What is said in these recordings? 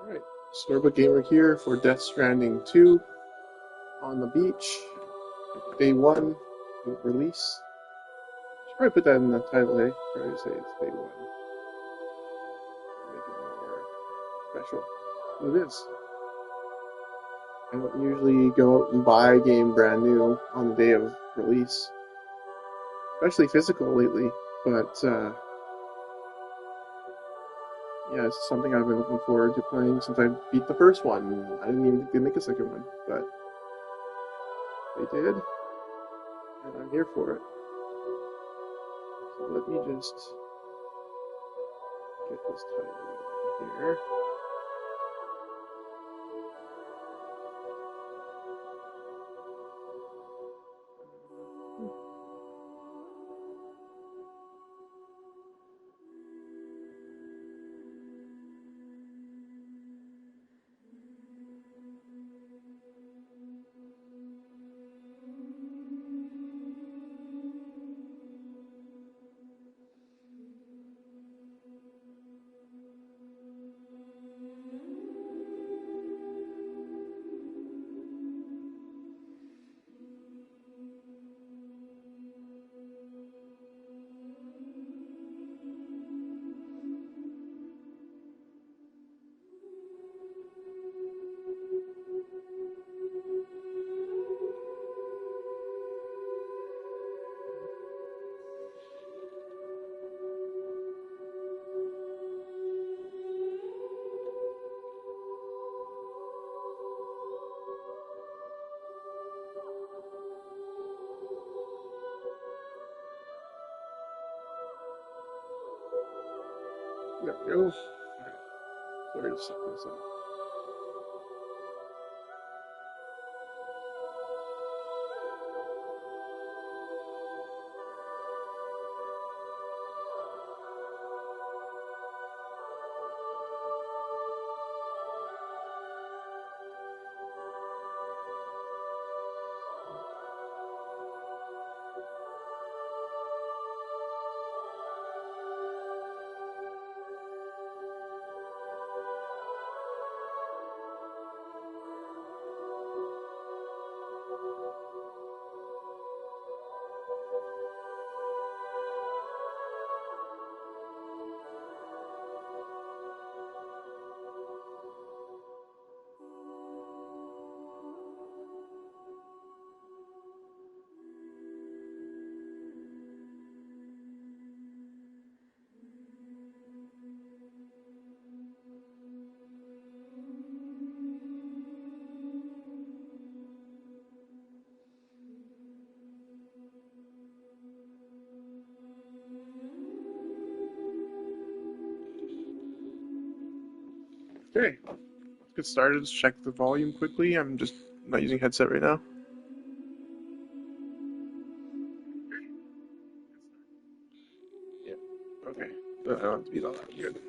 Alright, Storybook Gamer here for Death Stranding 2 on the beach. Day 1 of release. Should probably put that in the title, eh? Probably say it's Day 1. Make it more special. It is. I don't usually go out and buy a game brand new on the day of release, especially physical lately, but yeah, it's something I've been looking forward to playing since I beat the first one. I didn't even think they'd make a second one, but they did, and I'm here for it. So let me just get this title here. There we go. Alright, sorry to set this up. Okay, let's get started. Let's check the volume quickly. I'm just not using headset right now. Yeah, okay. I don't have to be all that good.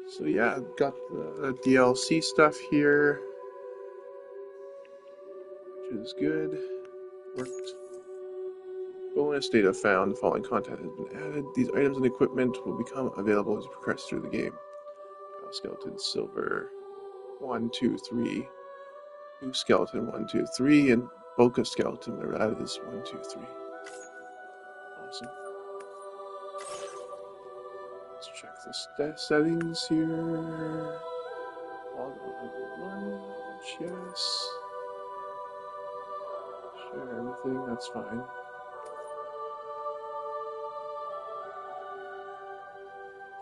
So yeah, I've got the DLC stuff here, which is good. Worked. Bonus data found. The following content has been added. These items and equipment will become available as you progress through the game. Skeleton silver 1, 2, 3. Blue skeleton 1, 2, 3, and Boca skeleton. That is 1, 2, 3. Awesome. Let's check the settings here. Log on 1. Yes. Share everything. That's fine.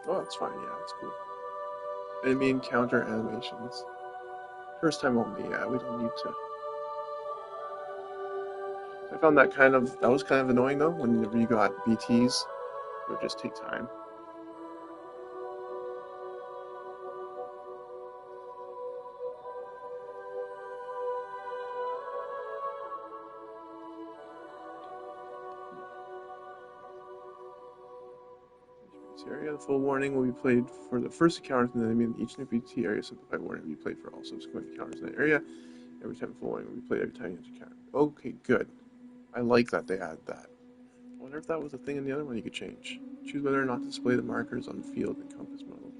Oh, that's fine. Yeah, that's cool. Enemy encounter animations. First time only. Yeah, we don't need to. I found that was kind of annoying though. Whenever you got BTs, it would just take time. Area. The full warning will be played for the first encounters in the enemy in each new BT area. Simplified warning will be played for all subsequent encounters in that area. Every time full warning will be played every time you encounter. Okay, good. I like that they add that. I wonder if that was a thing in the other one you could change. Choose whether or not to display the markers on the field and compass model.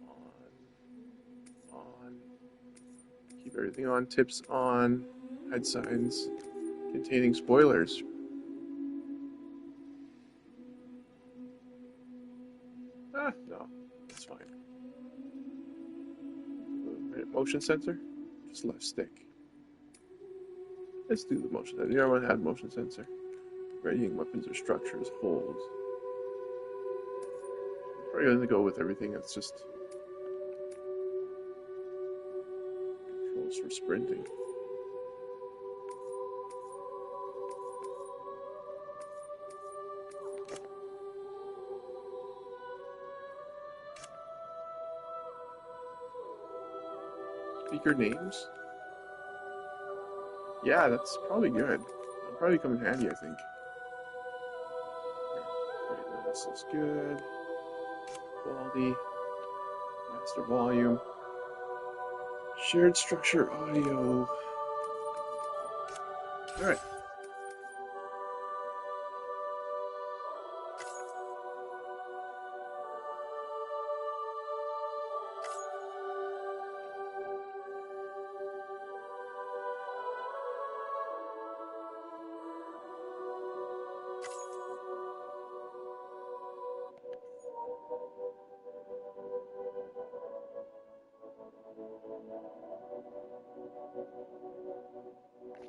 On Everything on, tips on, head signs containing spoilers. Ah, no, that's fine. Motion sensor? Just left stick. Let's do the motion sensor. You don't want to have motion sensor. Readying weapons or structures, hold. Probably going to go with everything that's just controls for sprinting. Speaker names? Yeah, that's probably good. It'll probably come in handy, I think. Right, this is good. Quality. Master volume. Shared structure audio. Alright.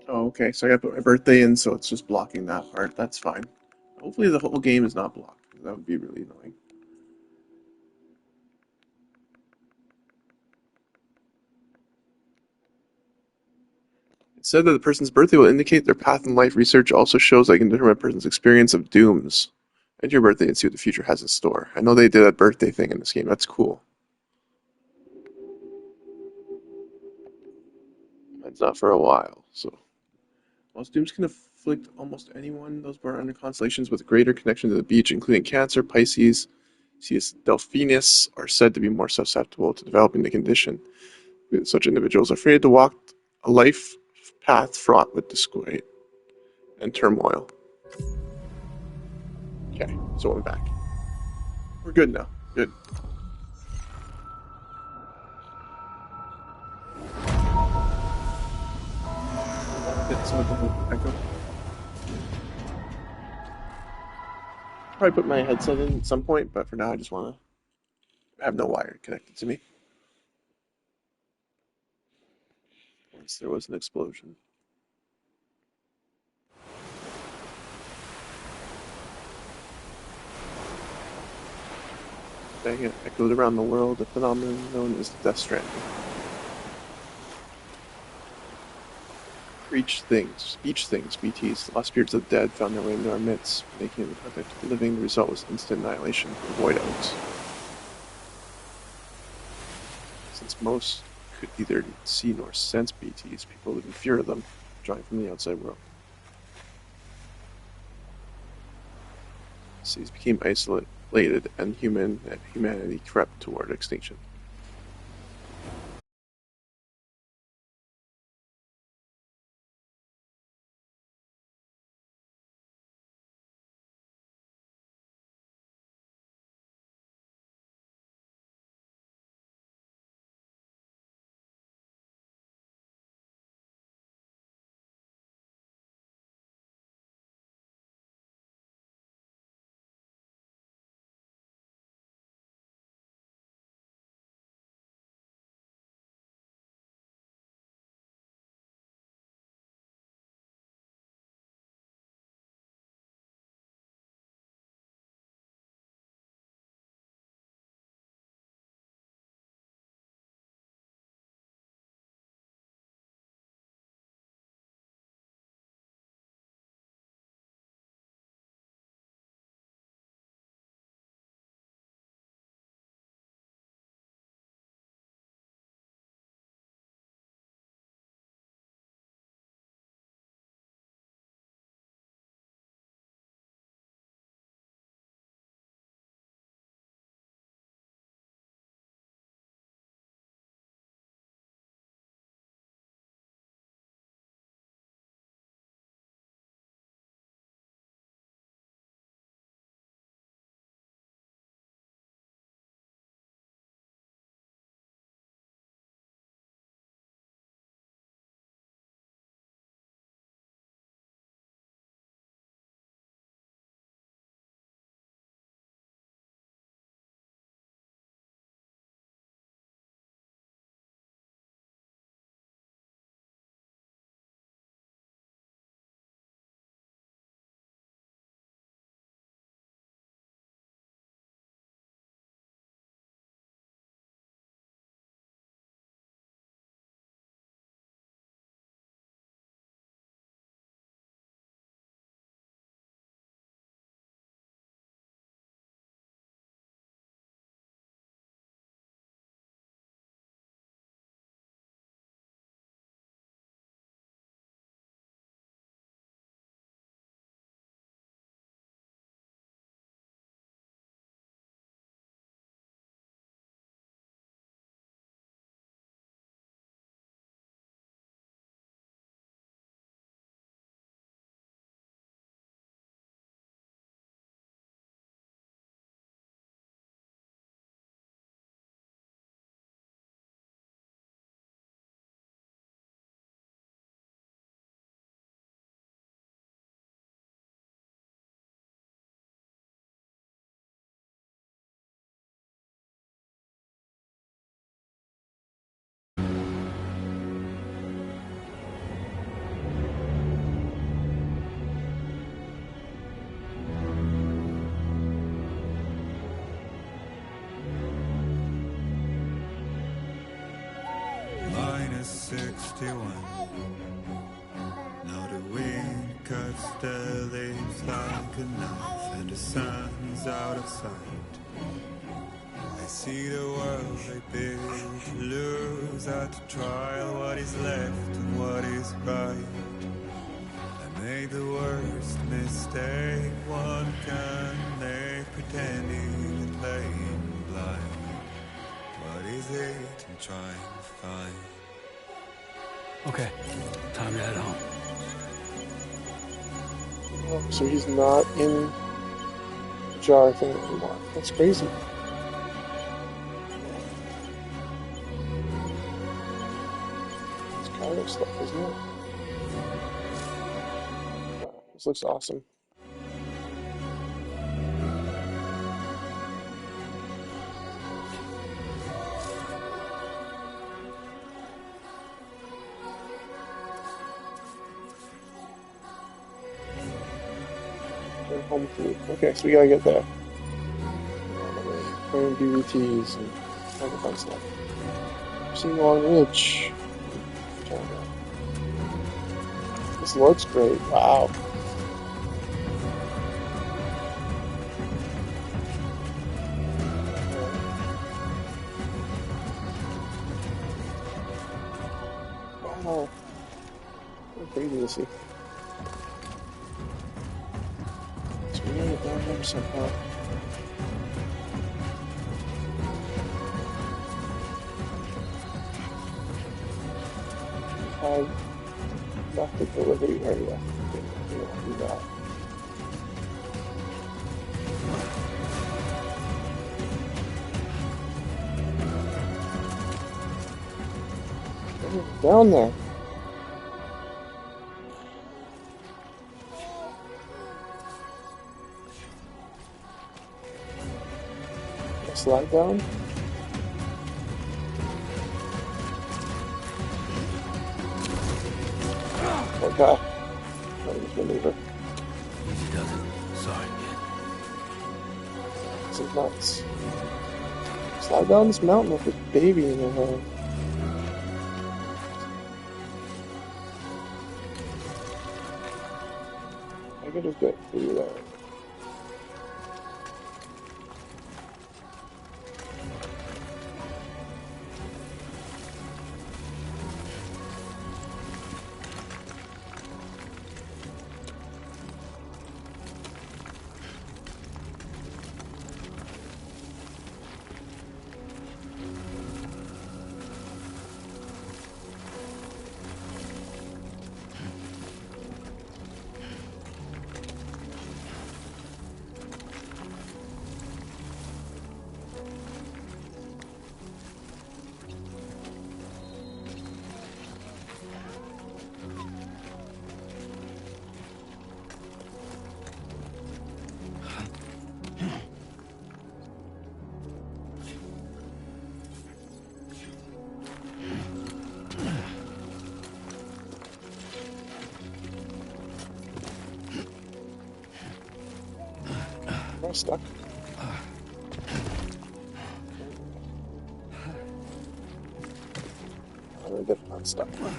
Oh, okay. So I gotta put my birthday in, so it's just blocking that part. That's fine. Hopefully the whole game is not blocked. That would be really annoying. It said that the person's birthday will indicate their path in life. Research also shows that it can determine a person's experience of dooms. Enter your birthday and see what the future has in store. I know they did that birthday thing in this game. That's cool. It's not for a while, so. Whilst dooms can afflict almost anyone, those born under constellations with greater connection to the beach, including Cancer, Pisces, Cetus Delphinus, are said to be more susceptible to developing the condition. Such individuals are afraid to walk a life path fraught with disquiet and turmoil. Okay, so I'm back. We're good now. Good. Get some of the echo. Probably put my headset in at some point, but for now I just want to have no wire connected to me. Once there was an explosion. Bang it echoed around the world, a phenomenon known as Death Stranding. Each things, BTs, lost spirits of the dead found their way into our midst, making it in contact with the living. The result was instant annihilation and void outs. Since most could neither see nor sense BTs, people lived in fear of them, drawing from the outside world. Cities became isolated, and humanity crept toward extinction. Pt.1. Now the wind cuts the leaves like a knife, and the sun's out of sight. I see the world they build to lose at the trial, what is left and what is right. I made the worst mistake one can make, pretending and playing blind. What is it I'm trying to find? Okay, time to head home. Oh, so he's not in the jar thing anymore. That's crazy. It's kind of stuff, isn't it? Wow, this looks awesome. Home food. Okay, so we gotta get there. Playing DVTs and all the fun stuff. Seeing Long Ridge. This looks great. Wow. Wow. So crazy to see. So we gotta get down there somehow. Left the delivery area. We don't do that. Down there. Slide down. Okay. This maneuver. Easy does it. Sorry, kid. This is nuts. Slide down this mountain with this baby in your hand. I could just get through there. Am I stuck? I'm really good at unstuck. Oh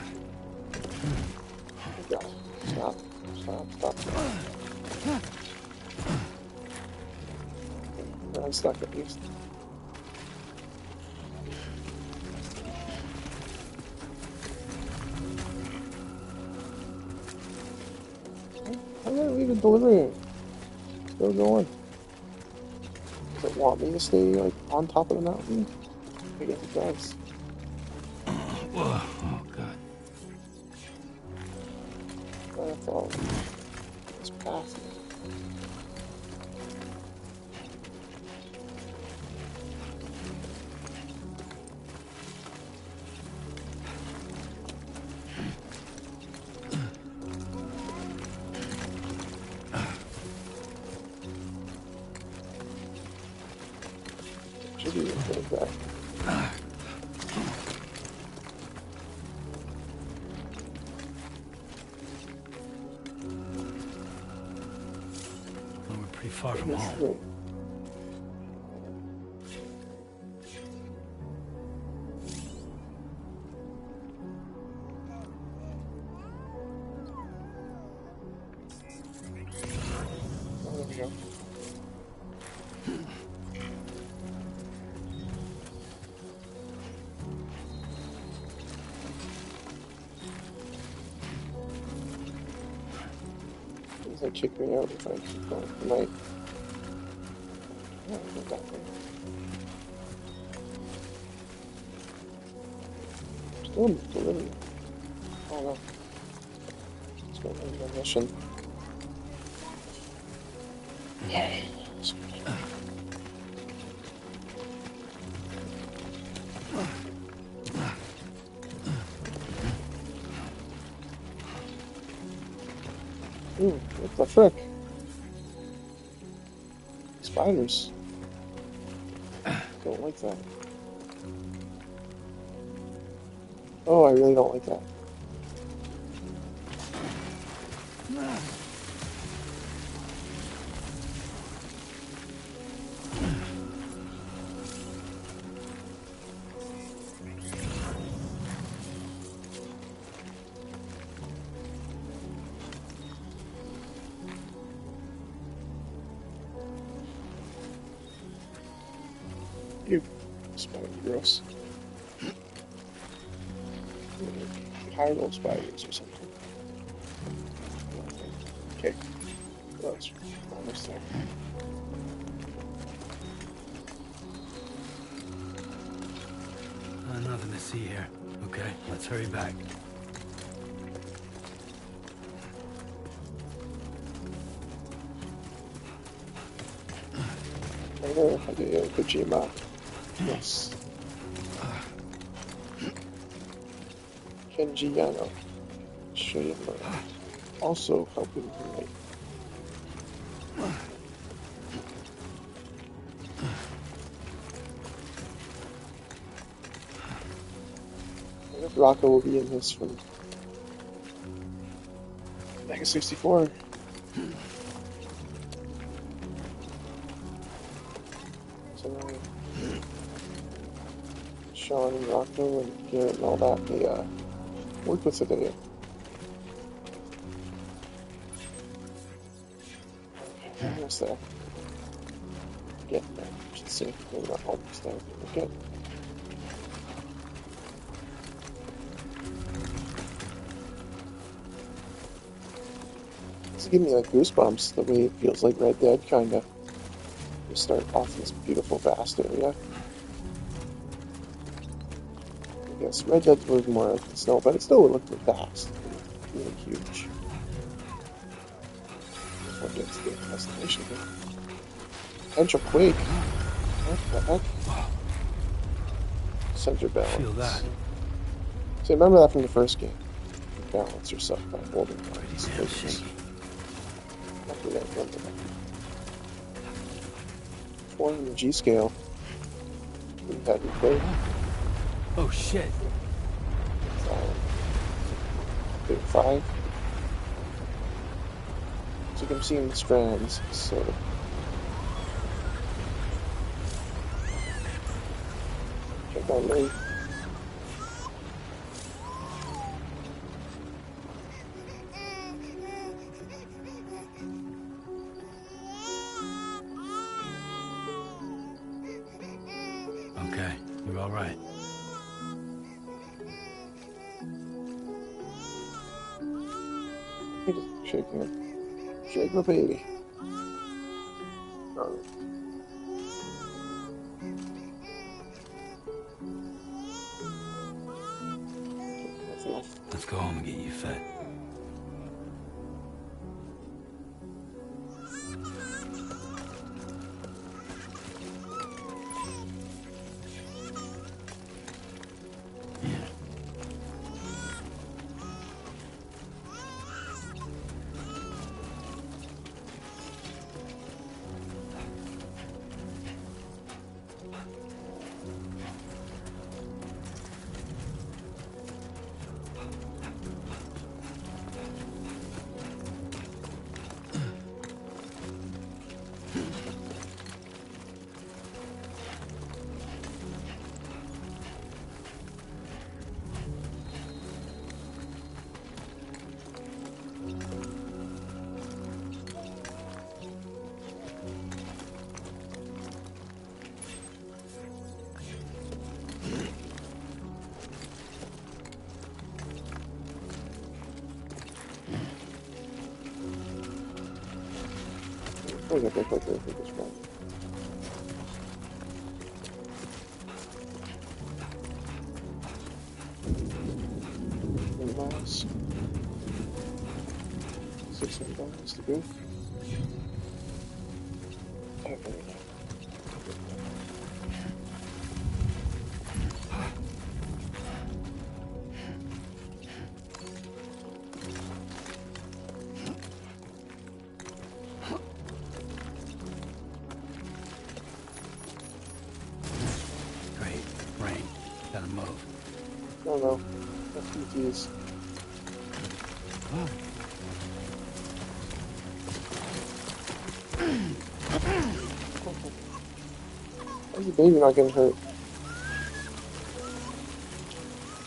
God. Stop. Stop. I'm unstuck at least. How did I leave it delivering? Still going. Does it want me to stay like on top of the mountain? I guess it does. Whoa, oh God. I follow this path. Should be like that. Well, we're pretty far from home. we go. Things that kick me out if I keep going. I might. Oh, go that way. Still delivering. Oh no. Let's go on the mission. Yay. Ooh, what the frick? Spiders. Don't like that. Oh, I really don't like that. Ew. Spider gross. Pyro spiders or something. Okay. Close. Almost there. Nothing to see here. Okay, let's hurry back. Hello, Hideo Kojima. Yes. Kenji Yano. Shoyama. Also helping him make. I wonder if Rocco will be in this from Mega 64. So Sean and Rocco and Garrett and all that, they worked with Hideo. Almost there. Getting there, I should say. Maybe not almost there, but we're getting. This is giving me like goosebumps, the way it feels like Red Dead, kinda. You start off in this beautiful, vast area. I guess Red Dead was more like the snow, but it still would look vast. Really huge. Before I get to the destination here. Potential quake. What the heck? Center balance. Feel that? So remember that from the first game. You balance yourself by holding these Damn things. shaky. Luckily I remember that. 4 in the G scale. Wouldn't have you played. Oh shit. 5. Looks like I'm seeing strands, so. Check out Ray. Okay, you're all right. He just shaking her. Shake my baby. Oh. That's enough. Let's go home and get you fed. I got there quicker if it was fun. Miles. 600 miles to go. I have better now. Great. Rain. Gotta move. No. FPTs. Why is the baby not getting hurt?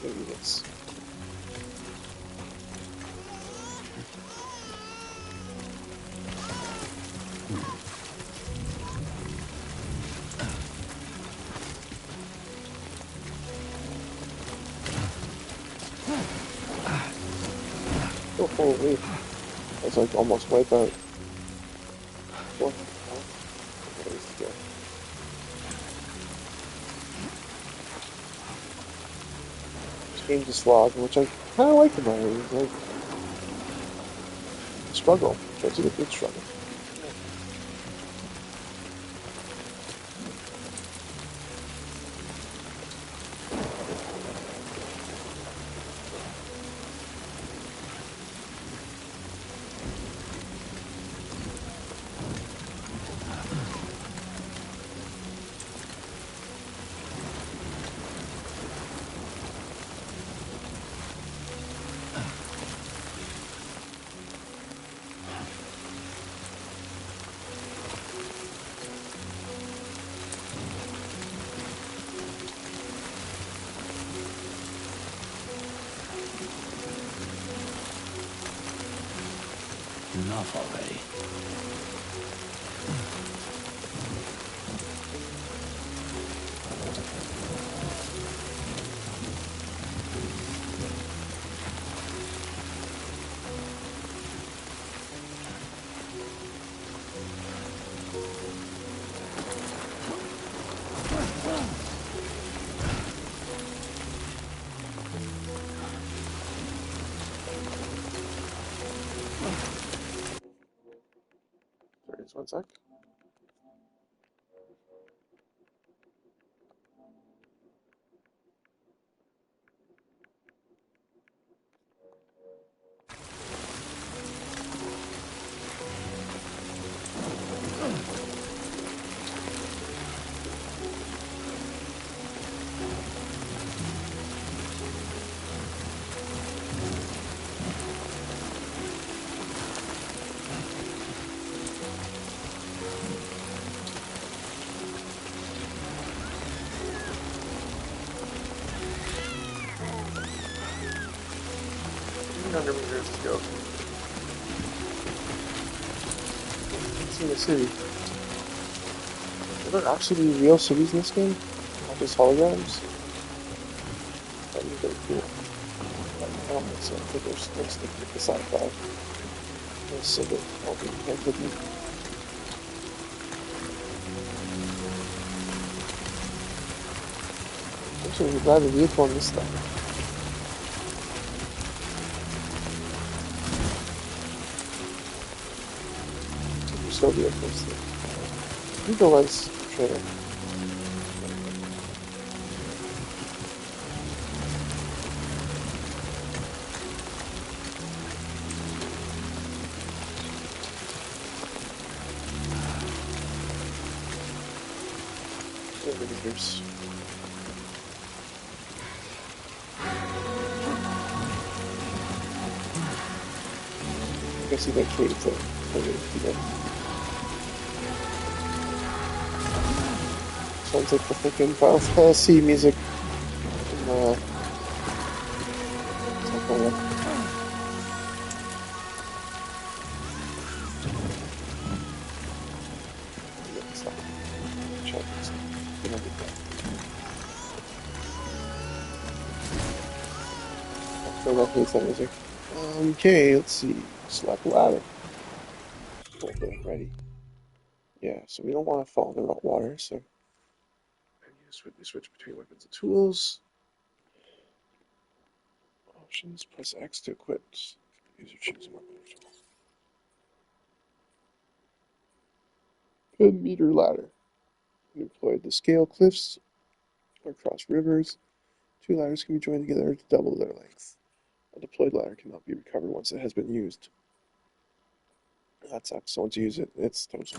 Maybe this. Oh, holy. That's like almost wiped out. What? Ways to go. Change the slog, which I kind of like about it. It's like struggle. Try to get good struggle. Enough already. Sorry, just 1 sec. Meters to go. It's in the city. Are there actually real cities in this game? Not just holograms? That'd be very cool. I don't think so. I think they're still sticking with the sci-fi. They're so good. I'll be cookie. Actually, I'm glad the vehicle on this stuff. Still vehicles. Eagle Lens trailer. Visitors. I can see that cave there. Sounds like the freaking Final Fantasy music. I hate that music. Okay, let's see. Select ladder. Okay, ready. Yeah, so we don't want to fall in the water, so And you switch between weapons and tools. options, press X to equip. User choosing weapon or tool. Good meter ladder. We deployed the scale cliffs or cross rivers. Two ladders can be joined together to double their length. A deployed ladder cannot be recovered once it has been used. That sucks. So once you use it, it's toast.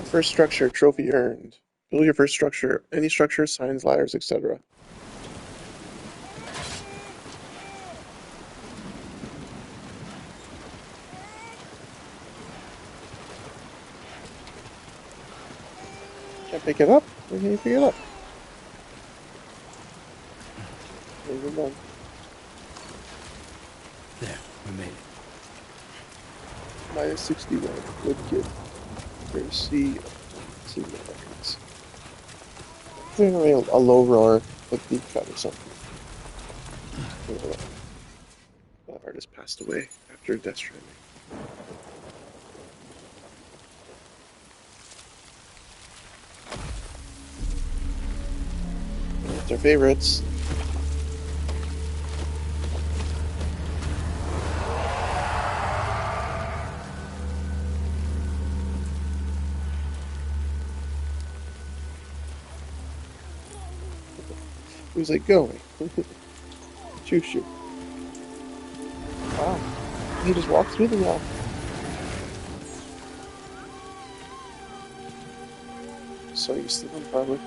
First structure, trophy earned. Build your first structure. Any structure, signs, ladders, etc. Can't pick it up? Where can you pick it up? Okay, we're done. There, we made it. Minus 61. Good kid. There's C. See the records. Maybe a low roar, like deep cut or something. That artist passed away after Death Stranding. It's our favorites. Who's it going? Shoo shoo. Wow. He just walked through them now. So used to them, probably.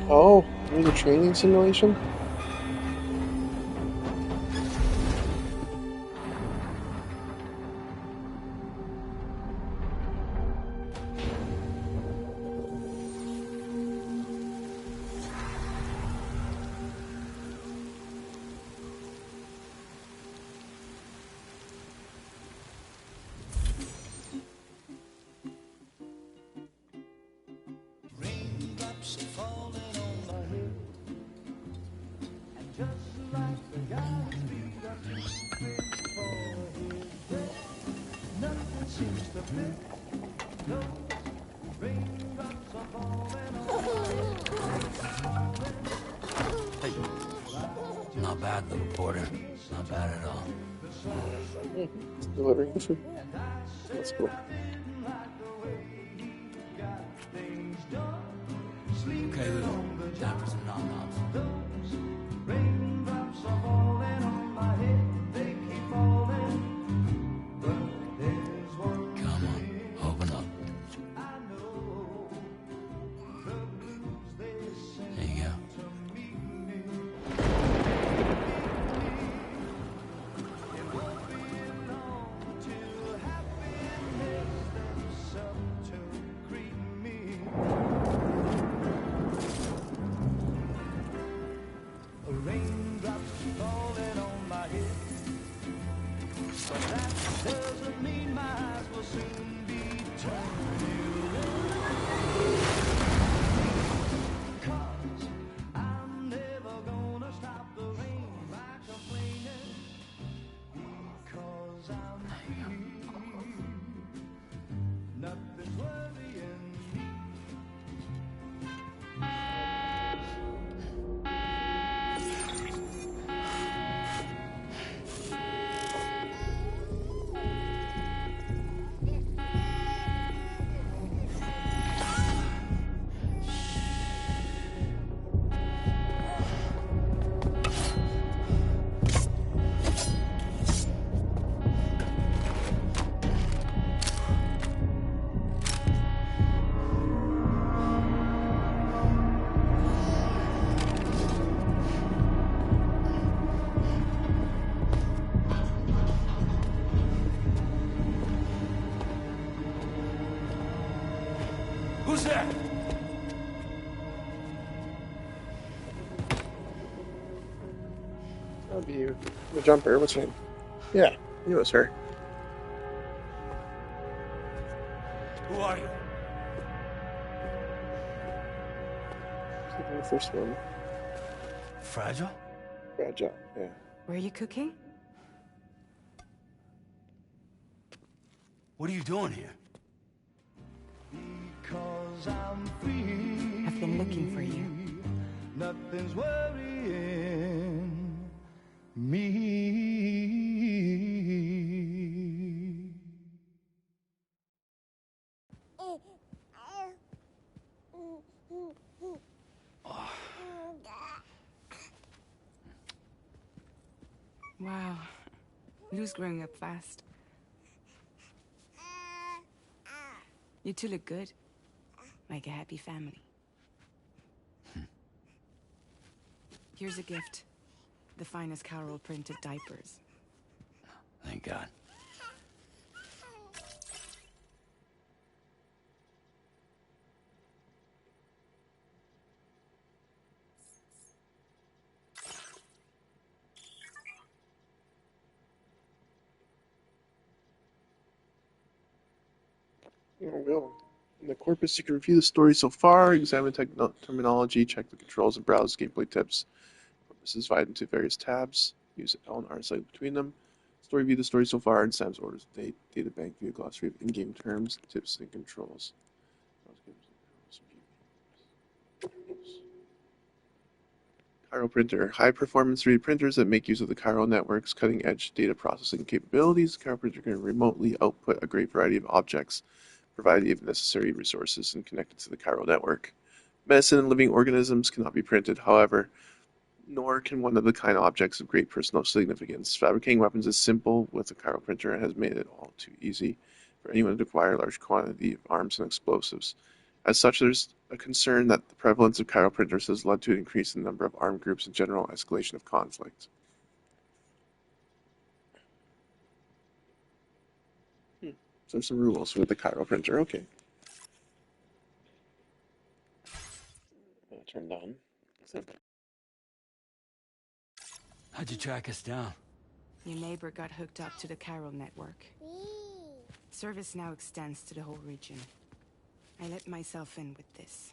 Oh, here's a training simulation? Hey. Not bad, little porter. Not bad at all. Delivering food. That's cool. Okay, Lou. Time for some nom-noms. Come on, open up. There you go. Who's there? That'd be you. The jumper. What's her name? Yeah, it was her. Who are you? Even the first one. Fragile? Fragile. Yeah. Were you cooking? What are you doing here? Because I'm free. I've been looking for you. Nothing's worrying me. Wow. Lou's growing up fast. You two look good. Like a happy family. Here's a gift. The finest Carol printed diapers. Thank God. Will. In the corpus, you can review the story so far, examine terminology, check the controls, and browse gameplay tips. Corpus is divided into various tabs. Use L and R to select between them. Story view the story so far, and Sam's orders date, data bank view glossary of in-game terms, tips, and controls. Chiral Printer. High-performance 3D printers that make use of the chiral network's cutting-edge data processing capabilities. The Chiral Printer can remotely output a great variety of objects, provided the necessary resources, and connected to the chiral network. Medicine and living organisms cannot be printed, however, nor can one-of-a-kind objects of great personal significance. Fabricating weapons is simple with a chiral printer and has made it all too easy for anyone to acquire a large quantity of arms and explosives. As such, there's a concern that the prevalence of chiral printers has led to an increase in the number of armed groups and general escalation of conflict. So there's some rules with the chiral printer. Okay. Turned on. How'd you track us down? Your neighbor got hooked up to the Carol network. Service now extends to the whole region. I let myself in with this.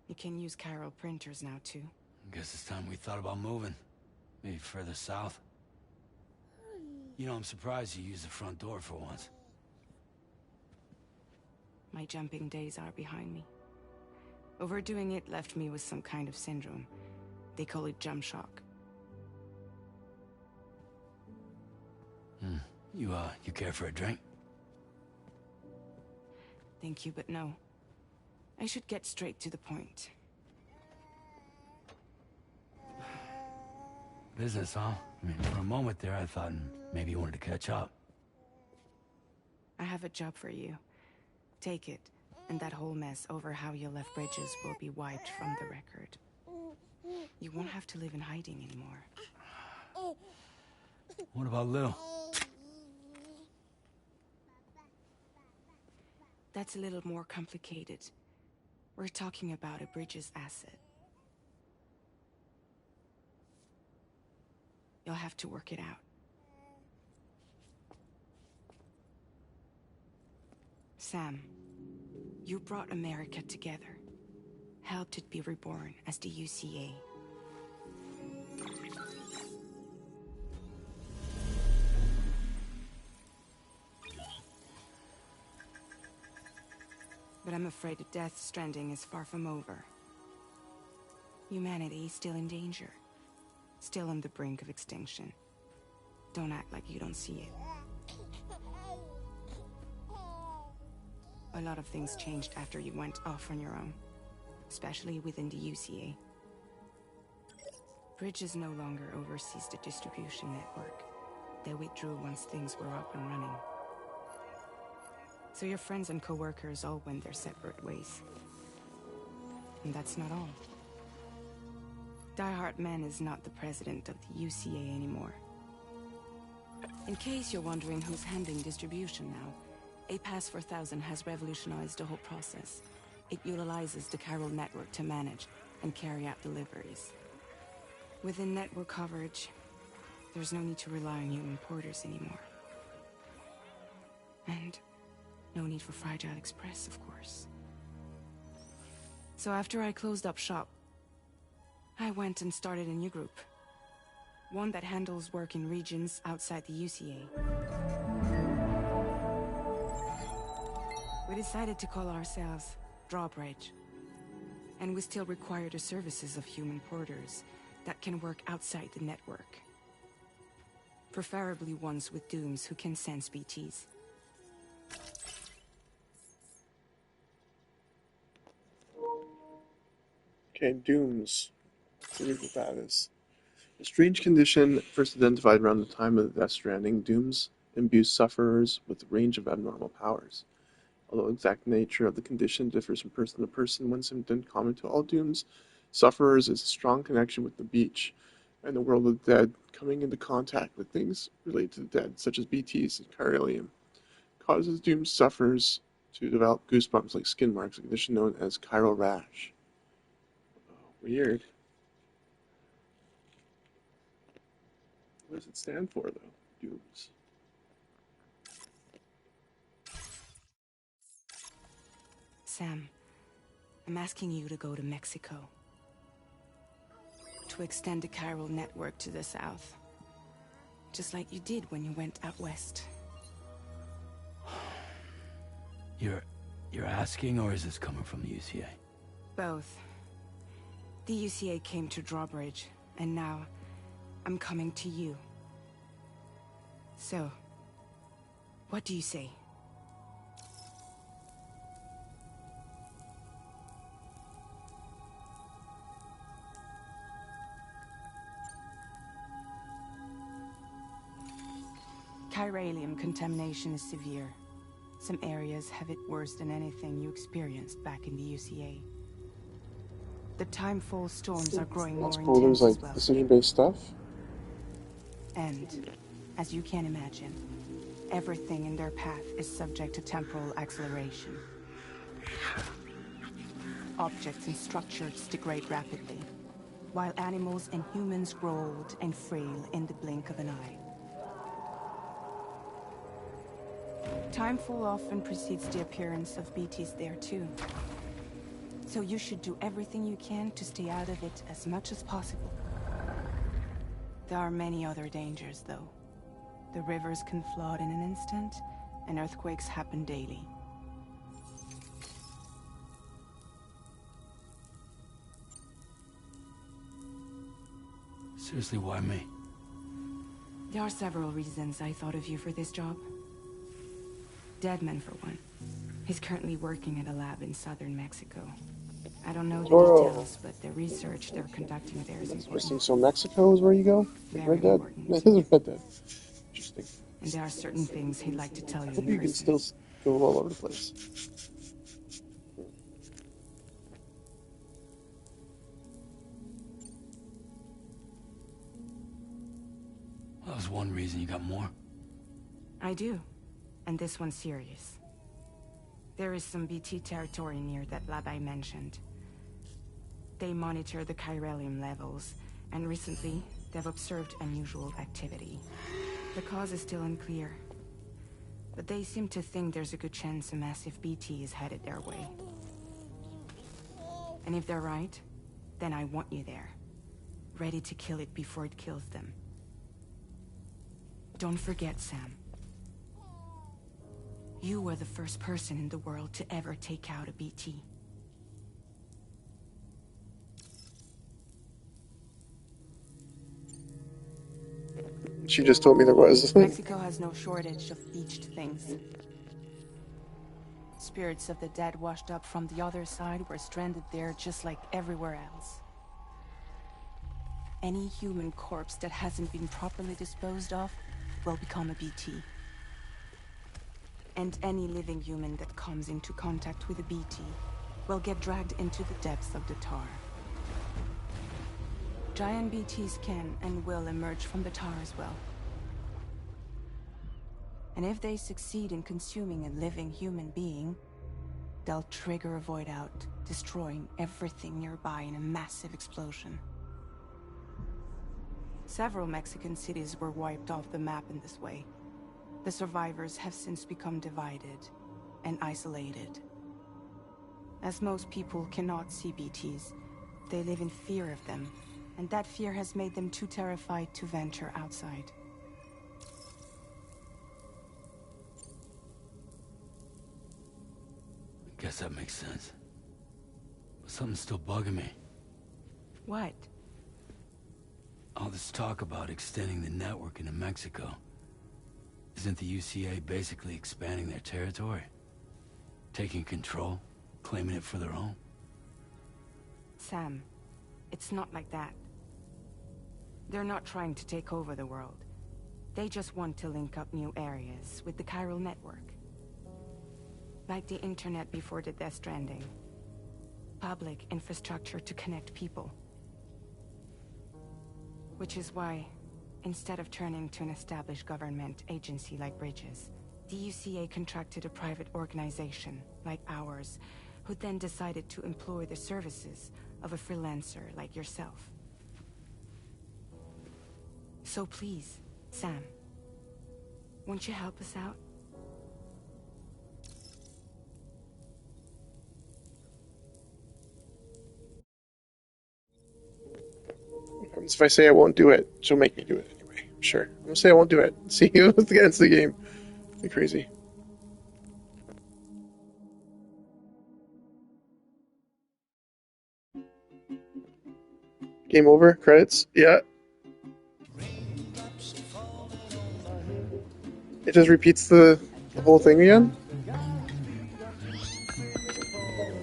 You can use Carol printers now too. Guess it's time we thought about moving. Maybe further south. You know, I'm surprised you used the front door for once. My jumping days are behind me. Overdoing it left me with some kind of syndrome. They call it jump shock. You care for a drink? Thank you, but no. I should get straight to the point. Business, huh? I mean, for a moment there, I thought maybe you wanted to catch up. I have a job for you. Take it, and that whole mess over how you left bridges will be wiped from the record. You won't have to live in hiding anymore. What about Lou? That's a little more complicated. We're talking about a Bridges asset. You'll have to work it out. Sam, you brought America together. Helped it be reborn as the UCA. But I'm afraid the Death Stranding is far from over. Humanity is still in danger. Still on the brink of extinction. Don't act like you don't see it. A lot of things changed after you went off on your own. Especially within the UCA. Bridges no longer oversees the distribution network. They withdrew once things were up and running. So your friends and co-workers all went their separate ways. And that's not all. Die Hard Man is not the president of the UCA anymore. In case you're wondering who's handling distribution now, A Pass 4000 has revolutionized the whole process. It utilizes the Chiral network to manage and carry out deliveries. Within network coverage, there's no need to rely on human porters anymore. And no need for Fragile Express, of course. So after I closed up shop, I went and started a new group. One that handles work in regions outside the UCA. We decided to call ourselves Drawbridge. And we still require the services of human porters that can work outside the network. Preferably ones with dooms who can sense BTs. Okay, dooms. Let's see what that is. A strange condition first identified around the time of the Death Stranding, dooms imbue sufferers with a range of abnormal powers. Although the exact nature of the condition differs from person to person, one symptom common to all dooms sufferers is a strong connection with the beach and the world of the dead, coming into contact with things related to the dead, such as BTs and chiralium, causes doomed sufferers to develop goosebumps like skin marks, a condition known as chiral rash. Oh, weird. What does it stand for, though? Dooms. Sam, I'm asking you to go to Mexico. To extend the chiral network to the south. Just like you did when you went out west. You're asking, or is this coming from the UCA? Both. The UCA came to Drawbridge, and now I'm coming to you. So, what do you say? Chiralium contamination is severe. Some areas have it worse than anything you experienced back in the UCA. The timefall storms are growing more Spoilers intense like as well. decision-based stuff? And, as you can imagine, everything in their path is subject to temporal acceleration. Objects and structures degrade rapidly, while animals and humans grow old and frail in the blink of an eye. Timefall often precedes the appearance of BTs there too. So you should do everything you can to stay out of it as much as possible. There are many other dangers, though. The rivers can flood in an instant, and earthquakes happen daily. Seriously, why me? There are several reasons I thought of you for this job. Deadman, for one. He's currently working at a lab in southern Mexico. I don't know the details, but the research they're conducting there is Interesting. important. So Mexico is where you go? Like Very Red Dead? important. That is Red Dead. Interesting. And there are certain things he'd like to tell you Hope in you can person. still go all over the place. Well, that was one reason. You got more? I do. And this one's serious. There is some BT territory near that lab I mentioned. They monitor the chiralium levels, and recently, they've observed unusual activity. The cause is still unclear, but they seem to think there's a good chance a massive BT is headed their way. And if they're right, then I want you there, ready to kill it before it kills them. Don't forget, Sam. You were the first person in the world to ever take out a BT. She just told me there was. Mexico has no shortage of beached things. Spirits of the dead washed up from the other side were stranded there just like everywhere else. Any human corpse that hasn't been properly disposed of will become a BT. And any living human that comes into contact with a BT will get dragged into the depths of the tar. Giant BTs can and will emerge from the tar as well. And if they succeed in consuming a living human being, they'll trigger a void out, destroying everything nearby in a massive explosion. Several Mexican cities were wiped off the map in this way. The survivors have since become divided and isolated. As most people cannot see BTs, they live in fear of them, and that fear has made them too terrified to venture outside. I guess that makes sense. But something's still bugging me. What? All this talk about extending the network into Mexico. Isn't the UCA basically expanding their territory? Taking control? Claiming it for their own? Sam, it's not like that. They're not trying to take over the world. They just want to link up new areas with the chiral network. Like the internet before the Death Stranding. Public infrastructure to connect people. Which is why, instead of turning to an established government agency like Bridges, the UCA contracted a private organization, like ours, who then decided to employ the services of a freelancer like yourself. So please, Sam, won't you help us out? If I say I won't do it, she'll make me do it anyway. Sure. I'm gonna say I won't do it. See what's against the game. Be crazy. Game over? Credits? Yeah. It just repeats the whole thing again?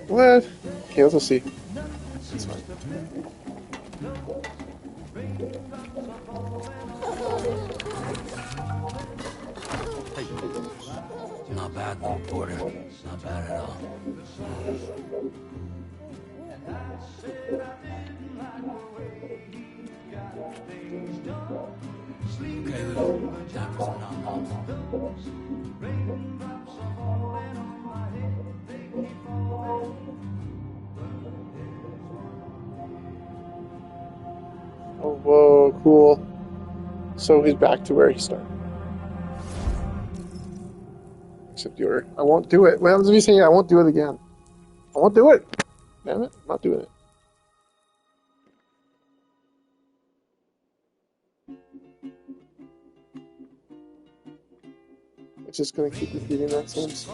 What? Okay, let's see. It's fine. Not bad, little Porter. Not bad at all. Okay, Lou. Time for some nom-noms. Oh, whoa, cool. So he's back to where he started. Accept the order. I won't do it. What happens if you say I won't do it again? I won't do it. Damn it. I'm not doing it. It's just gonna keep repeating that sentence.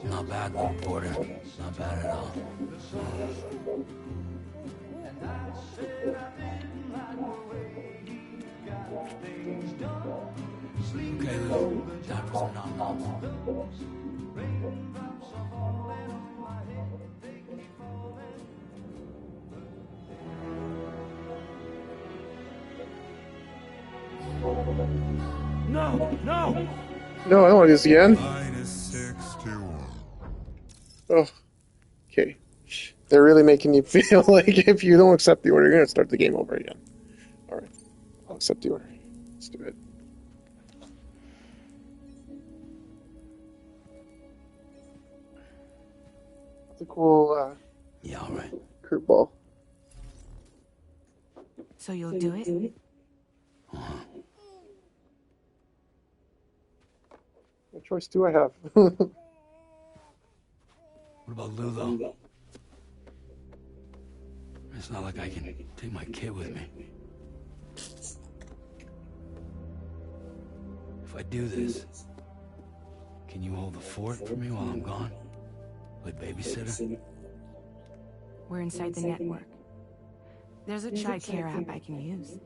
Not bad, little Porter. Not bad at all. Okay, Lou. Time for some nom-noms. No! No! No, I don't want to do this again. Minus 61. Oh, okay. They're really making you feel like if you don't accept the order, you're gonna start the game over again. All right, I'll accept the order. Let's do it. That's a cool Yeah, all right. curveball. So you'll do it? What choice do I have? What about Lou, though? It's not like I can take my kid with me. If I do this, can you hold the fort for me while I'm gone? Play babysitter? We're inside the network. There's a child care app I can use.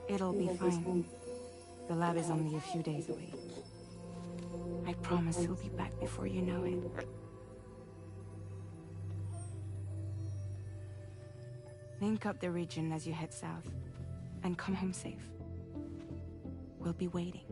It'll be fine. The lab is only a few days away. I promise he'll be back before you know it. Link up the region as you head south, and come home safe. will be waiting.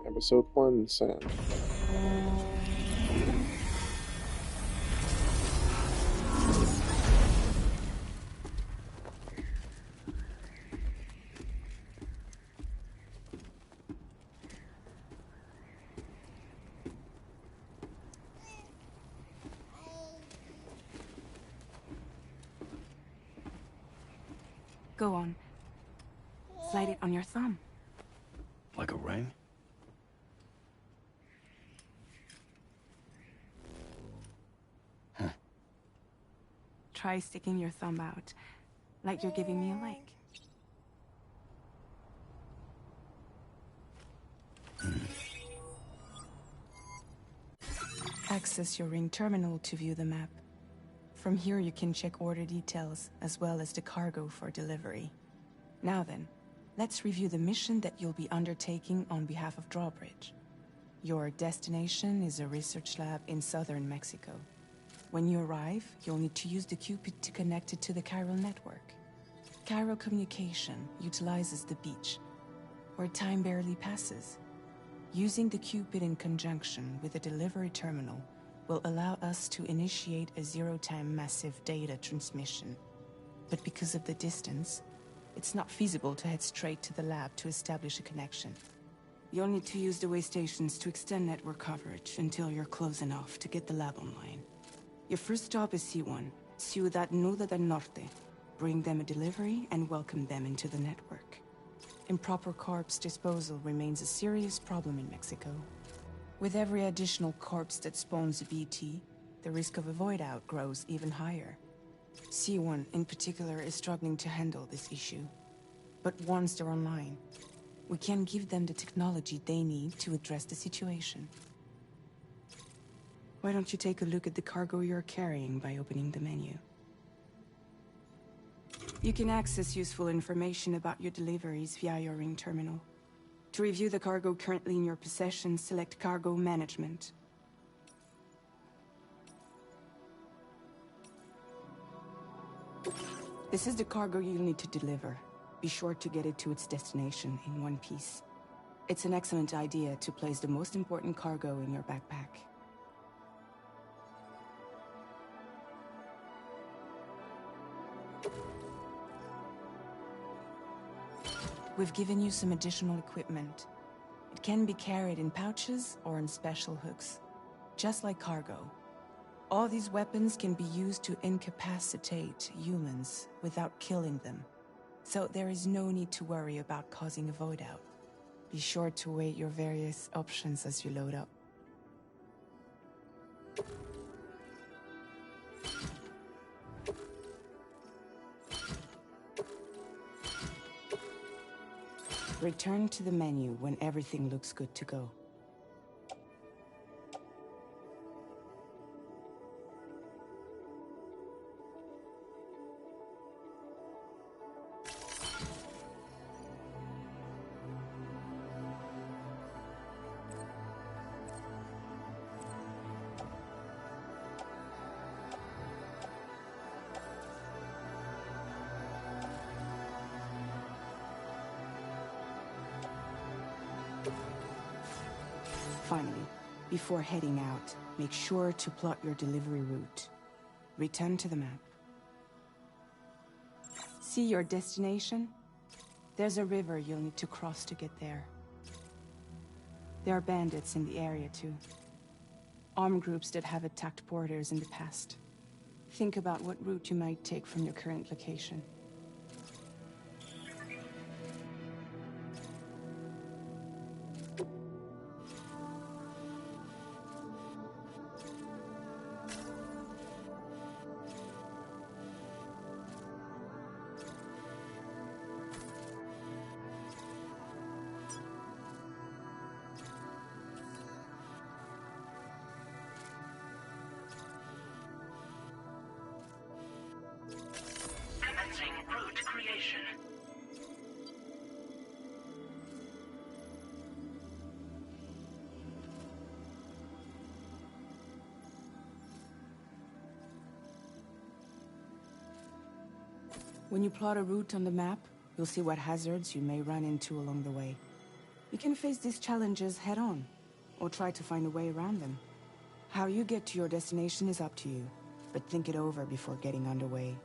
Episode 1 sound. Go on. Slide it on your thumb. Like a ring? Try sticking your thumb out, like you're giving me a like. Access your ring terminal to view the map. From here you can check order details, as well as the cargo for delivery. Now then, let's review the mission that you'll be undertaking on behalf of Drawbridge. Your destination is a research lab in southern Mexico. When you arrive, you'll need to use the Cupid to connect it to the chiral network. Chiral communication utilizes the beach, where time barely passes. Using the Cupid in conjunction with the delivery terminal will allow us to initiate a zero-time massive data transmission. But because of the distance, it's not feasible to head straight to the lab to establish a connection. You'll need to use the way stations to extend network coverage until you're close enough to get the lab online. Your first stop is C1, Ciudad Nuda del Norte. Bring them a delivery and welcome them into the network. Improper corpse disposal remains a serious problem in Mexico. With every additional corpse that spawns a BT, the risk of a void out grows even higher. C1 in particular is struggling to handle this issue. But once they're online, we can give them the technology they need to address the situation. Why don't you take a look at the cargo you're carrying by opening the menu? You can access useful information about your deliveries via your ring terminal. To review the cargo currently in your possession, select Cargo Management. This is the cargo you'll need to deliver. Be sure to get it to its destination in one piece. It's an excellent idea to place the most important cargo in your backpack. We've given you some additional equipment. It can be carried in pouches or in special hooks, just like cargo. All these weapons can be used to incapacitate humans without killing them. So there is no need to worry about causing a void out. Be sure to weigh your various options as you load up. Return to the menu when everything looks good to go. Finally, before heading out, make sure to plot your delivery route. Return to the map. See your destination? There's a river you'll need to cross to get there. There are bandits in the area too. Armed groups that have attacked porters in the past. Think about what route you might take from your current location. destination. When you plot a route on the map, you'll see what hazards you may run into along the way. You can face these challenges head-on, or try to find a way around them. How you get to your destination is up to you, but think it over before getting underway.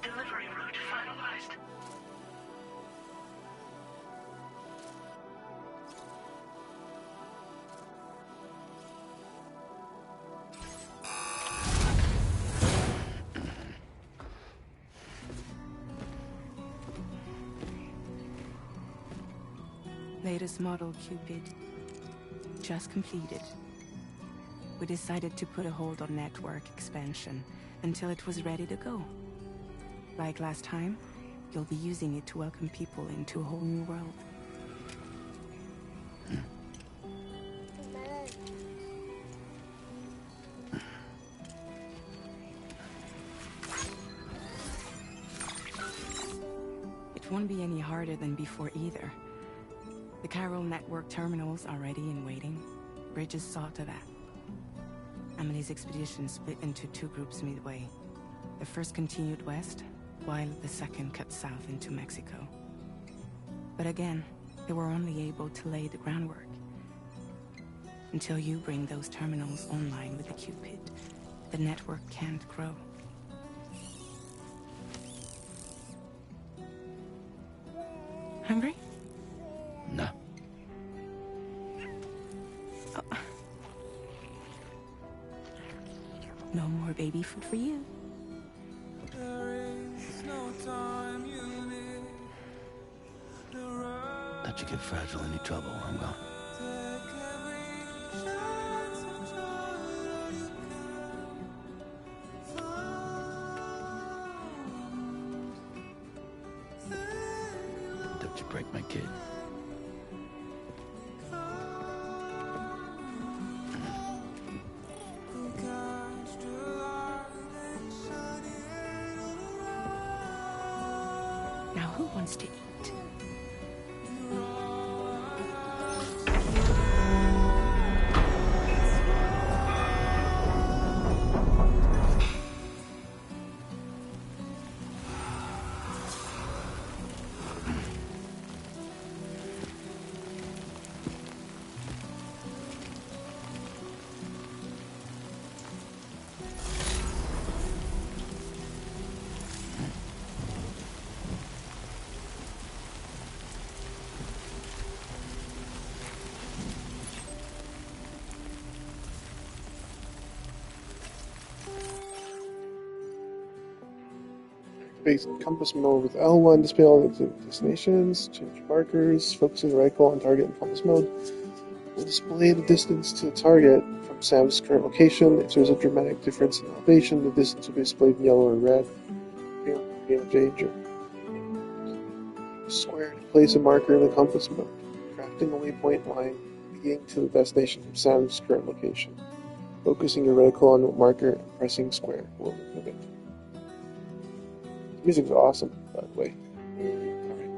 Delivery route finalized. Latest model Cupid. Just completed. We decided to put a hold on network expansion until it was ready to go. Like last time, you'll be using it to welcome people into a whole new world. It won't be any harder than before either. The Chiral network terminals are ready and waiting. Bridges saw to that. Amelie's expedition split into two groups midway. The first continued west, while the second cut south into Mexico. But again, they were only able to lay the groundwork. Until you bring those terminals online with the Cupid, the network can't grow. Hungry? No. Oh. No more baby food for you. Let you get fragile, any trouble, I'm gone. Don't you break my kid. Now who wants to eat? Base compass mode with L1, display all the destinations, change markers, focusing the rifle on target in compass mode. Will display the distance to the target from Sam's current location. If there's a dramatic difference in elevation, the distance will be displayed in yellow or red. Danger. Square to place a marker in the compass mode. Crafting a waypoint line navigating to the destination from Sam's current location. Focusing your reticle on the marker and pressing square will remove it. The music's awesome, by the way. Alright.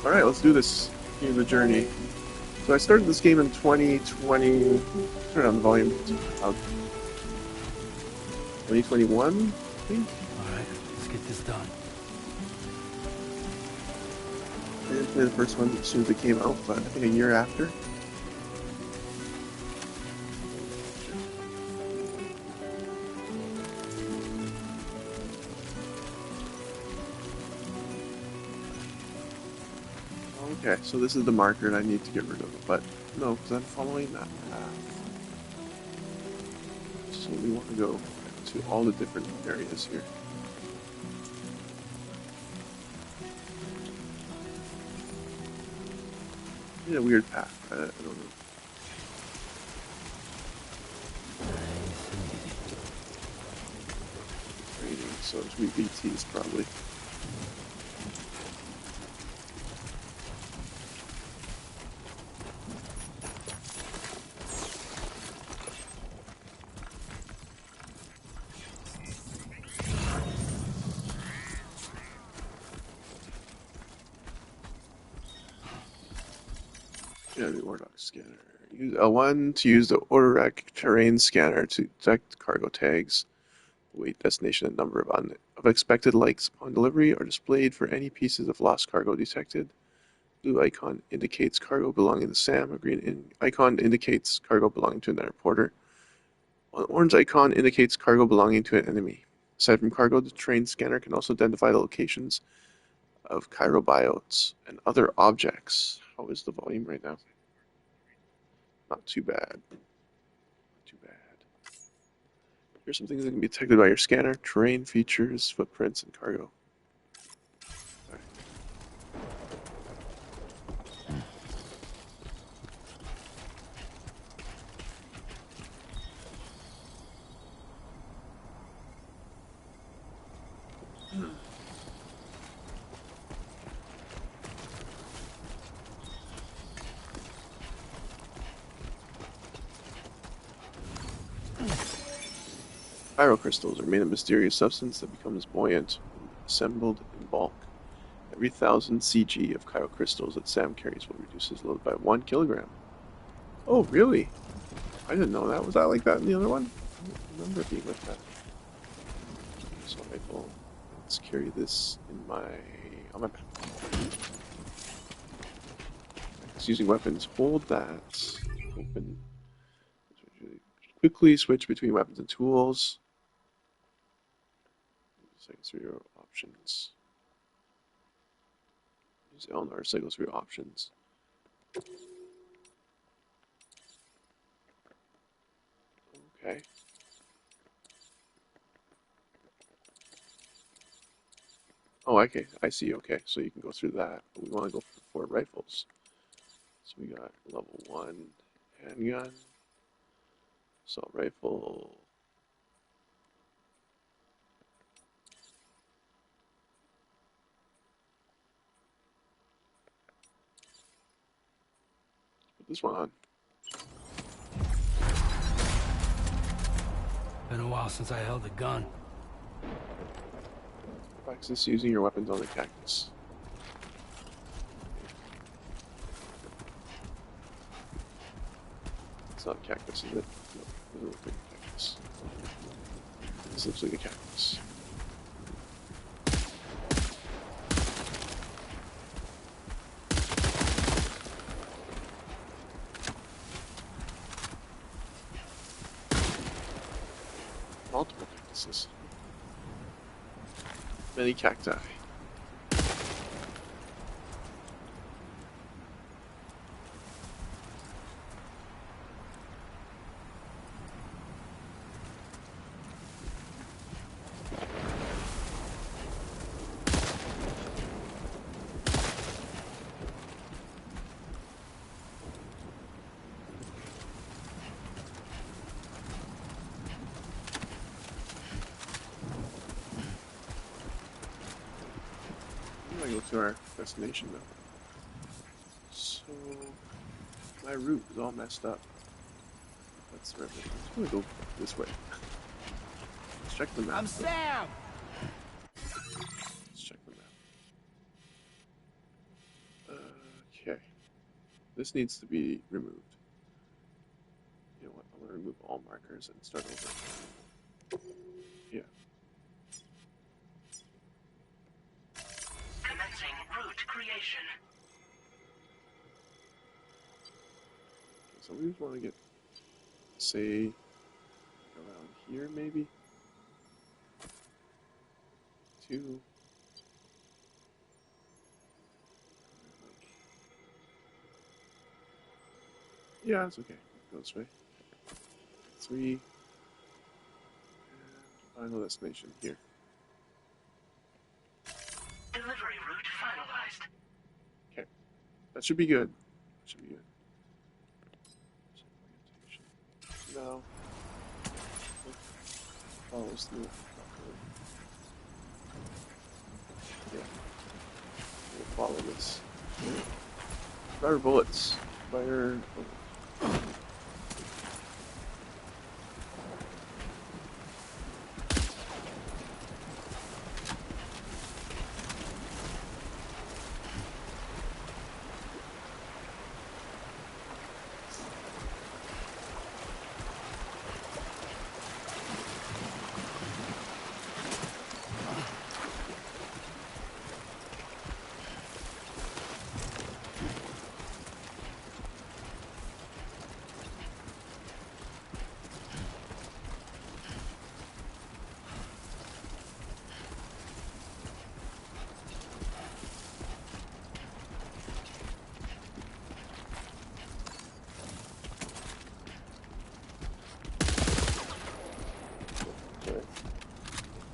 Alright, let's do this. Continue the journey. So I started this game in 2020. Turn on the volume. 2021, I think. Alright, let's get this done. I didn't play the first one as soon as it came out, but I think a year after. Okay, so this is the marker and I need to get rid of it, but no, because I'm following that path. So we want to go to all the different areas here. Yeah, weird path. I don't know. Raining, so it's BTs probably. Yeah, the Ordox scanner. Use L1 to use the Ordox terrain scanner to detect cargo tags. Weight, destination, and number of expected likes upon delivery are displayed for any pieces of lost cargo detected. Blue icon indicates cargo belonging to Sam. A green icon indicates cargo belonging to another porter. An orange icon indicates cargo belonging to an enemy. Aside from cargo, the terrain scanner can also identify the locations of chirobiotes and other objects. How is the volume right now? Not too bad. Not too bad. Here's some things that can be detected by your scanner: terrain features, footprints, and cargo. All right. Pyrocrystals are made of mysterious substance that becomes buoyant when assembled in bulk. Every 1,000 cg of pyrocrystals that Sam carries will reduce his load by 1 kilogram. Oh, really? I didn't know that. Was that like that in the other one? I don't remember it being like that. Assault rifle. Let's carry this on my back. Using weapons. Hold that. Open. Quickly switch between weapons and tools. Cycle through your options. Use Elnar, cycle through your options. Okay. Oh, okay. I see. Okay, so you can go through that. But we want to go for rifles. So we got level 1 handgun, assault rifle. Put this one on. Been a while since I held a gun. Practice using your weapons on the cactus. It's not a cactus, is it? No, it doesn't look like a cactus. This looks like a cactus. Multiple cactuses. Many cacti. gotta go to our destination though. So my route is all messed up. That's the river. I'm just gonna go this way. Let's check the map. I'm Sam! Let's check the map. Okay. This needs to be removed. You know what? I'm gonna remove all markers and start over. Yeah. Commencing route creation. So we just want to get, say, around here maybe. 2. Yeah, it's okay. Go this way. 3. And final destination here. Delivery route finalized. Okay. That should be good. That should be good. Now, follows through properly. Yeah. We'll follow this. Fire bullets. Fire bullets.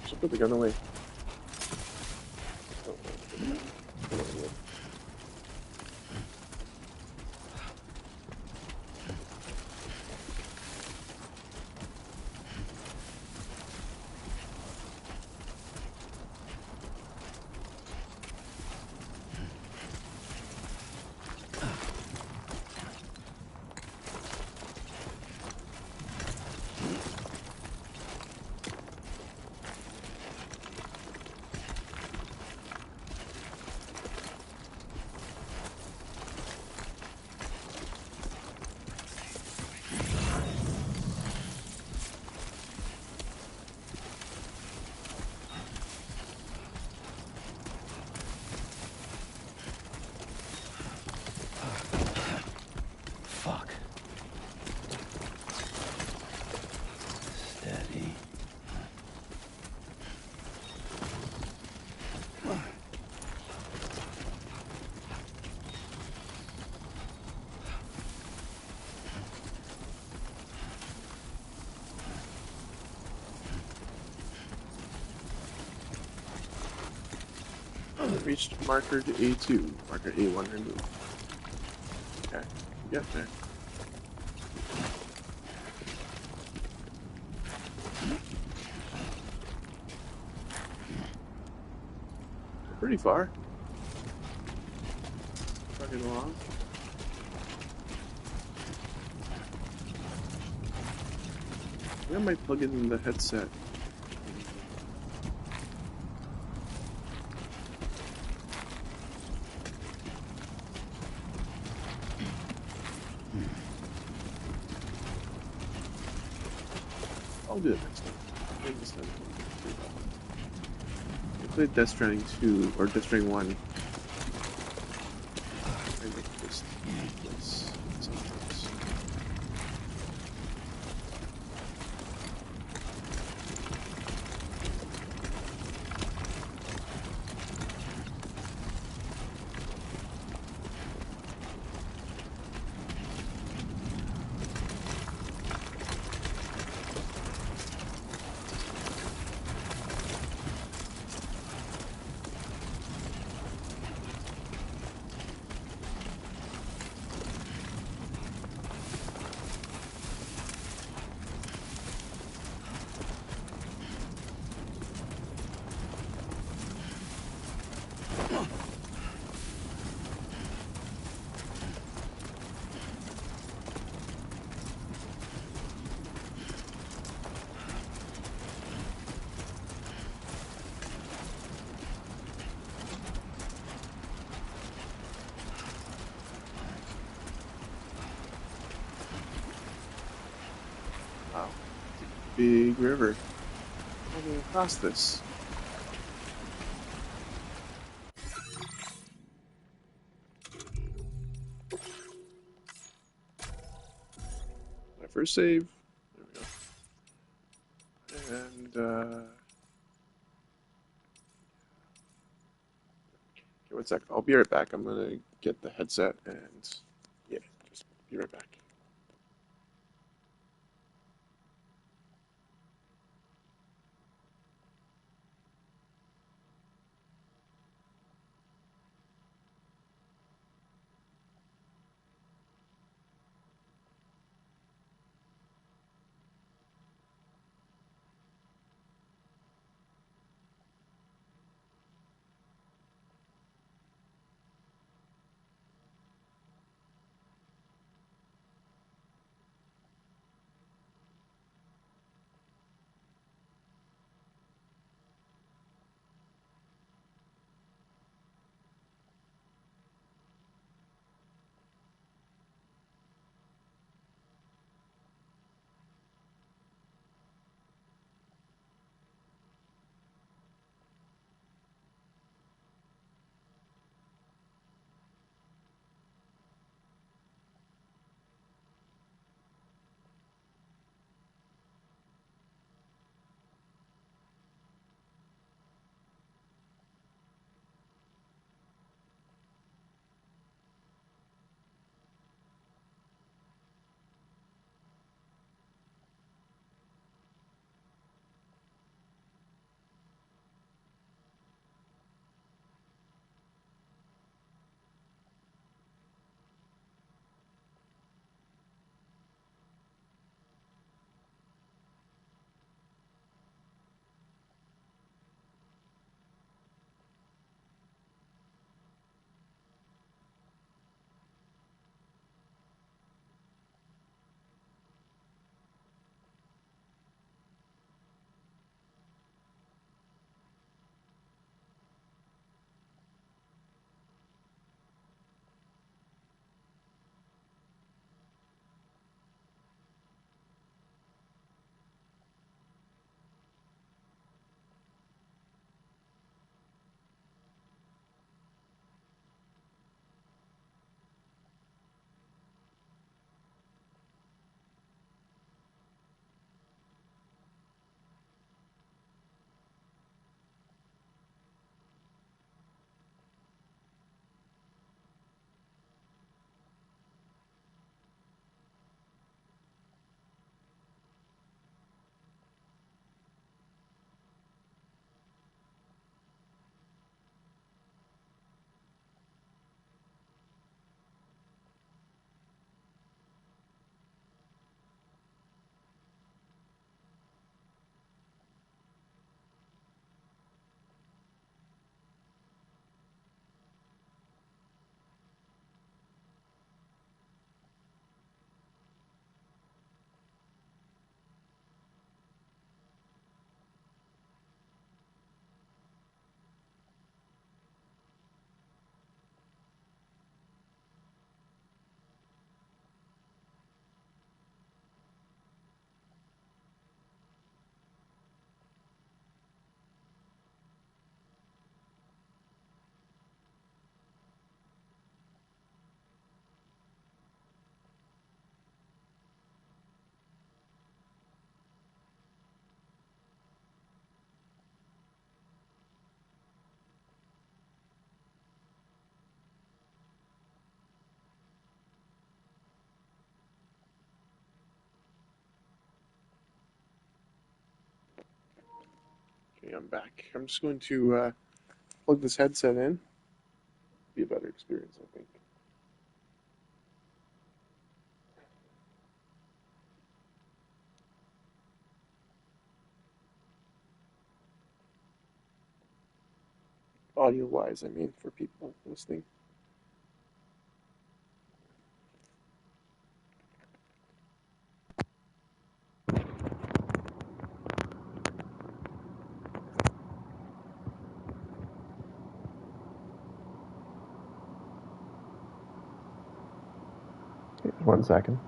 Should put the gun away. Oh, Fuck. Steady. reached marker to A2. Marker A1 removed. Okay, get there. Pretty far. Trucking along. I think I might plug in the headset. I'll do it next time. Maybe this time. I played Death Stranding 2 or Death Stranding 1. I make this sometimes. big river. How do we cross this? My first save. There we go. And okay, one sec. I'll be right back. I'm gonna get the headset and yeah, just be right back. Okay, I'm back. I'm just going to plug this headset in. Be a better experience, I think. Audio-wise, I mean, for people listening. Okay, 1 second.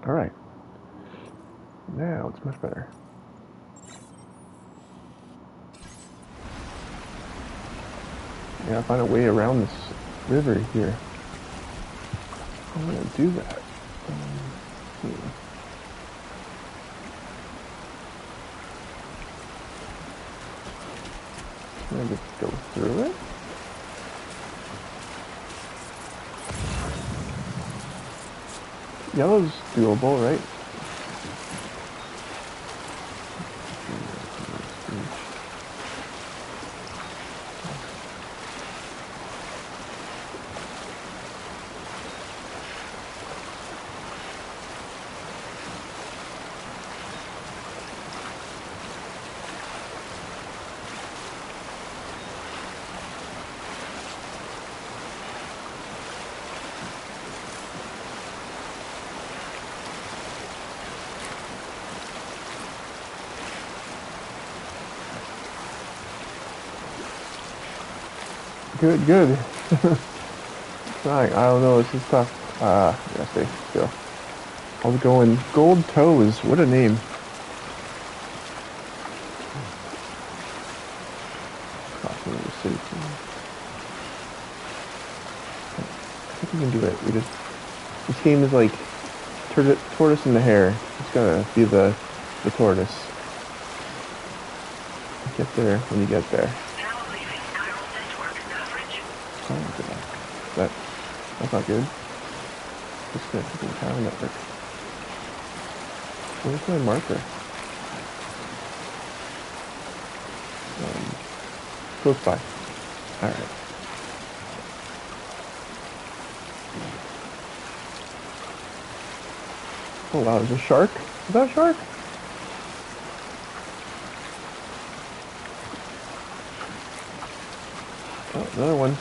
Alright. Now it's much better. Yeah, find a way around this river here. I'm gonna do that. Can I just go through it? Yellow's doable, right? Good, good. Trying. I don't know, this is tough. Yeah, stay still. How's it going? Gold Toes, what a name. Crossing the city. I think we can do it. This game is like tortoise and the hare. It's gotta be the tortoise. Get there when you get there. Now leaving chiral network coverage. Oh, that's not good. Disconnected from chiral network. Where's my marker? Close by. Alright. Oh wow, there's a shark? Is that a shark? Oh, another one.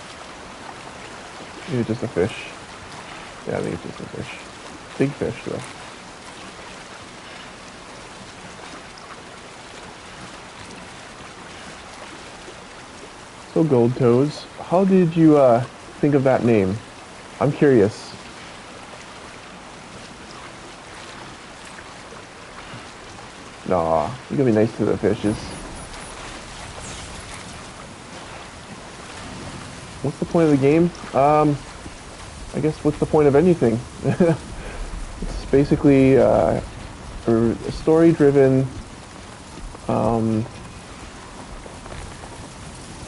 Maybe it's just a fish. Yeah, I think it's just a fish. Big fish, though. So, Gold Toes, how did you think of that name? I'm curious. Nah, you gotta be nice to the fishes. What's the point of the game? I guess what's the point of anything? It's basically a story-driven.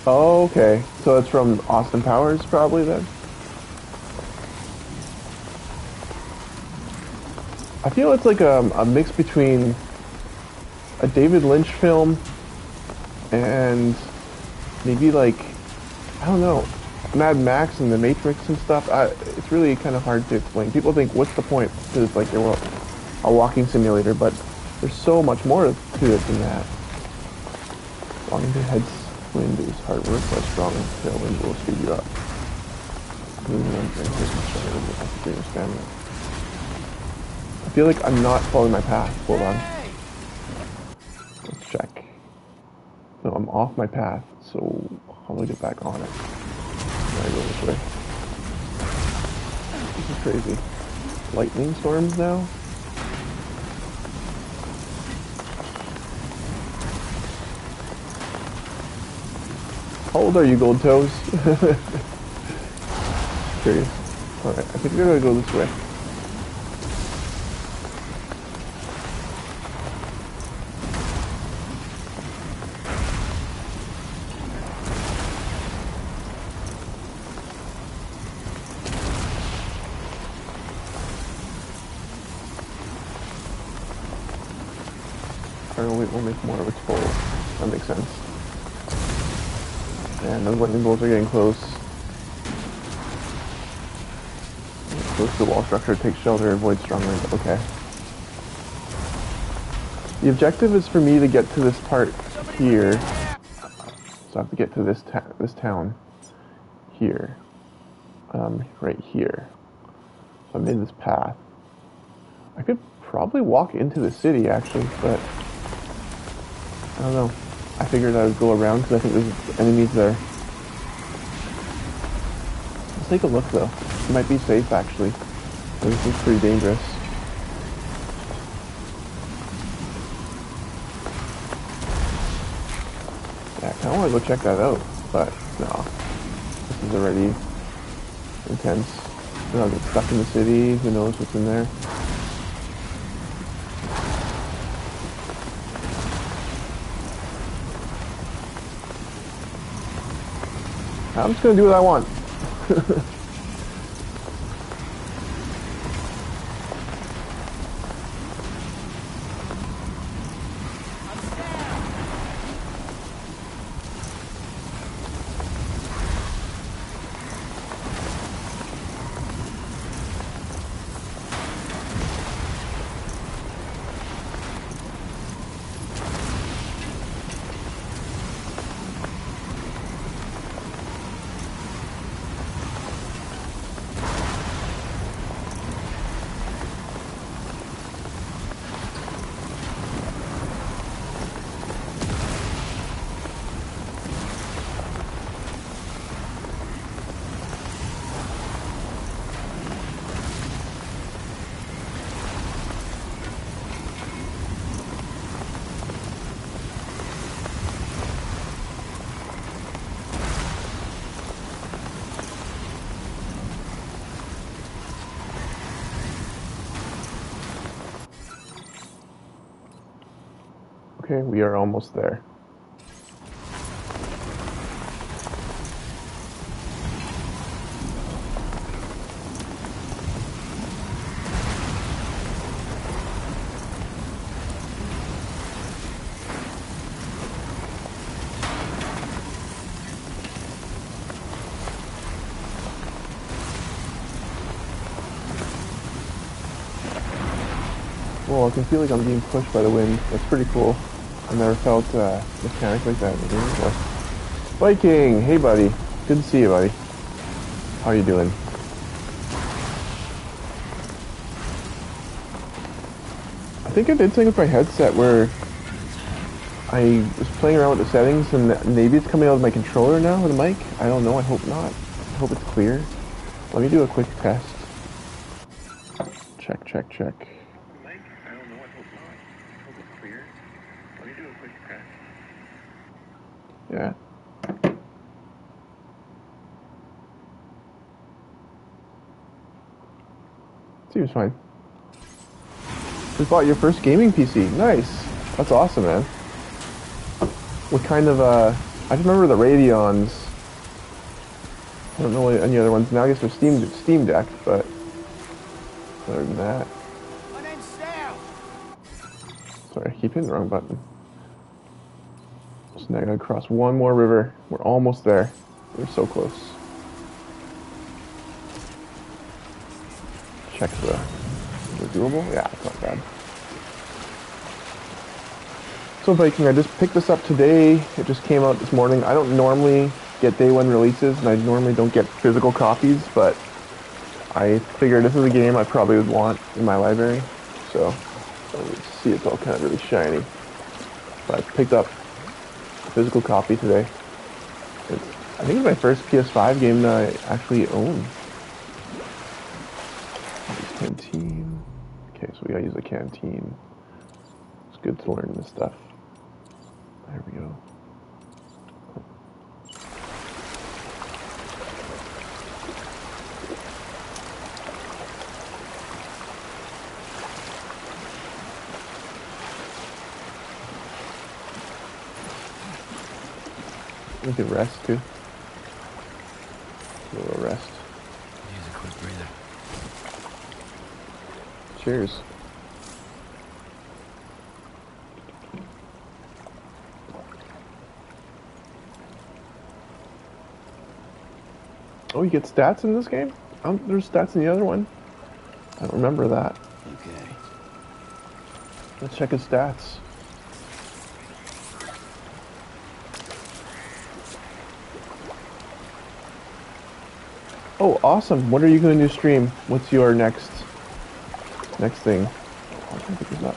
Oh, okay. So it's from Austin Powers, probably then. I feel it's like a mix between a David Lynch film and maybe like, I don't know, Mad Max and The Matrix and stuff. It's really kind of hard to explain. People think, what's the point? Because it's like you're a walking simulator, but there's so much more to it than that. Walking to headwind is hard work, but strong tailwind will speed you up. Moving on to stamina. I feel like I'm not following my path. Hold on. Let's check. No, I'm off my path, so how do I get back on it? I go this way. This is crazy. Lightning storms now? How old are you, Gold Toes? Curious. Alright, I think we're gonna go this way. We'll make more of its full. That makes sense. And those lightning bolts are getting close. Close to the wall structure, take shelter, avoid strong wind. Okay. The objective is for me to get to this part here. So I have to get to this town here. Right here. So I made this path. I could probably walk into the city actually, but I don't know. I figured I would go around because I think there's enemies there. Let's take a look though. It might be safe actually. This is pretty dangerous. I want to go check that out, but no. This is already intense. Then I'll get stuck in the city. Who knows what's in there? I'm just gonna do what I want. Okay, we are almost there. Well, I can feel like I'm being pushed by the wind. That's pretty cool. I never felt a mechanic like that in the game before. Viking! Hey, buddy. Good to see you, buddy. How you doing? I think I did something with my headset where I was playing around with the settings and maybe it's coming out of my controller now with the mic. I don't know. I hope not. I hope it's clear. Let me do a quick test. Check, check, check. Mic? I don't know. I hope not. I hope it's clear. Let me do a quick test. Yeah. Seems fine. Just bought your first gaming PC. Nice. That's awesome, man. What kind of, I just remember the Radeons. I don't know any other ones. Now I guess they're Steam Deck, but other than that. My name's Sam. Sorry, I keep hitting the wrong button. So now I gotta cross one more river. We're almost there. We're so close. Check the... Is it doable? Yeah, it's not bad. So Viking, I just picked this up today. It just came out this morning. I don't normally get day one releases, and I normally don't get physical copies, but I figured this is a game I probably would want in my library. So, you see it's all kind of really shiny. But I picked up a physical copy today. I think it's my first PS5 game that I actually own. Canteen. Okay, so we gotta use the canteen. It's good to learn this stuff. There we go. We can rest too. A little rest. Use a quick breather. Cheers. Oh, you get stats in this game? There's stats in the other one. I don't remember that. Okay. Let's check his stats. Oh, awesome. What are you going to stream? What's your next thing? I'll try to pick this up.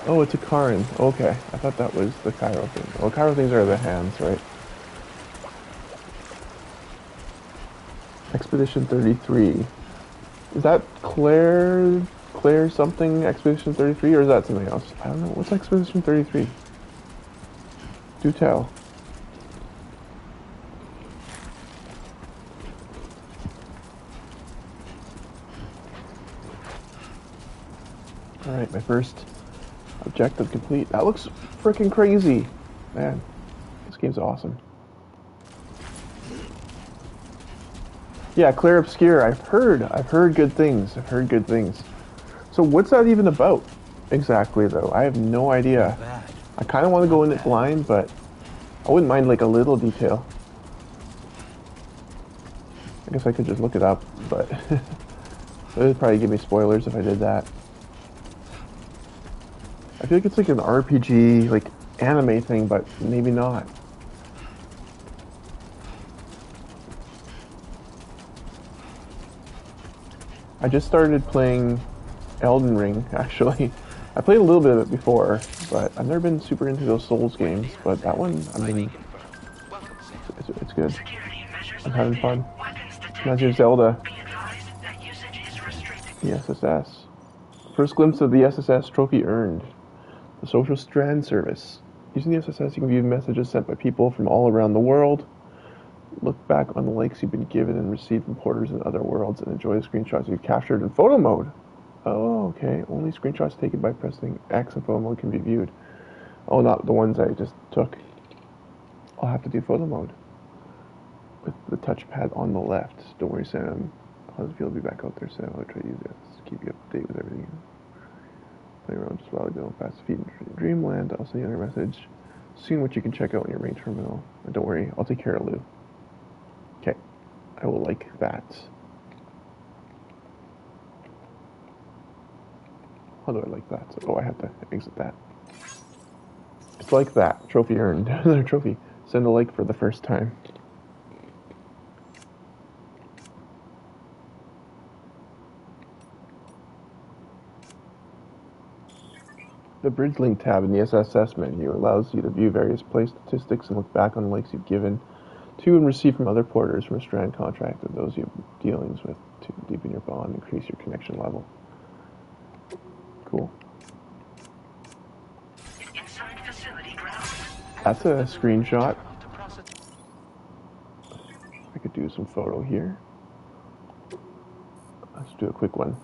Oh, it's a Karin. Okay. I thought that was the Cairo thing. Well, Cairo things are the hands, right? Expedition 33. Is that Claire Claire something Expedition 33, or is that something else? I don't know. What's Expedition 33? Do tell. Alright, my first objective complete. That looks freaking crazy. Man, this game's awesome. Yeah, Claire Obscure. I've heard good things. So what's that even about exactly, though? I have no idea. I kind of want to go in it blind, but I wouldn't mind like a little detail. I guess I could just look it up, but it would probably give me spoilers if I did that. I feel like it's like an RPG, like anime thing, but maybe not. I just started playing Elden Ring, actually. I played a little bit of it before, but I've never been super into those Souls games, but that one, I mean, it's good. I'm having fun. Reminds me of Zelda. The SSS. First glimpse of the SSS trophy earned. The social strand service. Using the SSS, you can view messages sent by people from all around the world. Look back on the likes you've been given and received from porters in other worlds and enjoy the screenshots you've captured in photo mode. Oh, okay. Only screenshots taken by pressing X in photo mode can be viewed. Oh, not the ones I just took. I'll have to do photo mode. With the touchpad on the left. Don't worry, Sam. Huddersfield will be back out there, Sam. I'll try to use it to keep you up to date with everything. Playing around just a while ago. Fast feet in Dreamland. I'll send you another message. Seeing what you can check out in your main terminal. And don't worry, I'll take care of Lou. Okay. I will like that. How do I like that? Oh, I have to exit that. It's like that. Trophy earned. Another trophy. Send a like for the first time. The Bridge Link tab in the SSS menu allows you to view various play statistics and look back on the links you've given to and received from other porters from a Strand contract and those you have dealings with to deepen your bond and increase your connection level. Cool. That's a screenshot. I could do some photo here. Let's do a quick one.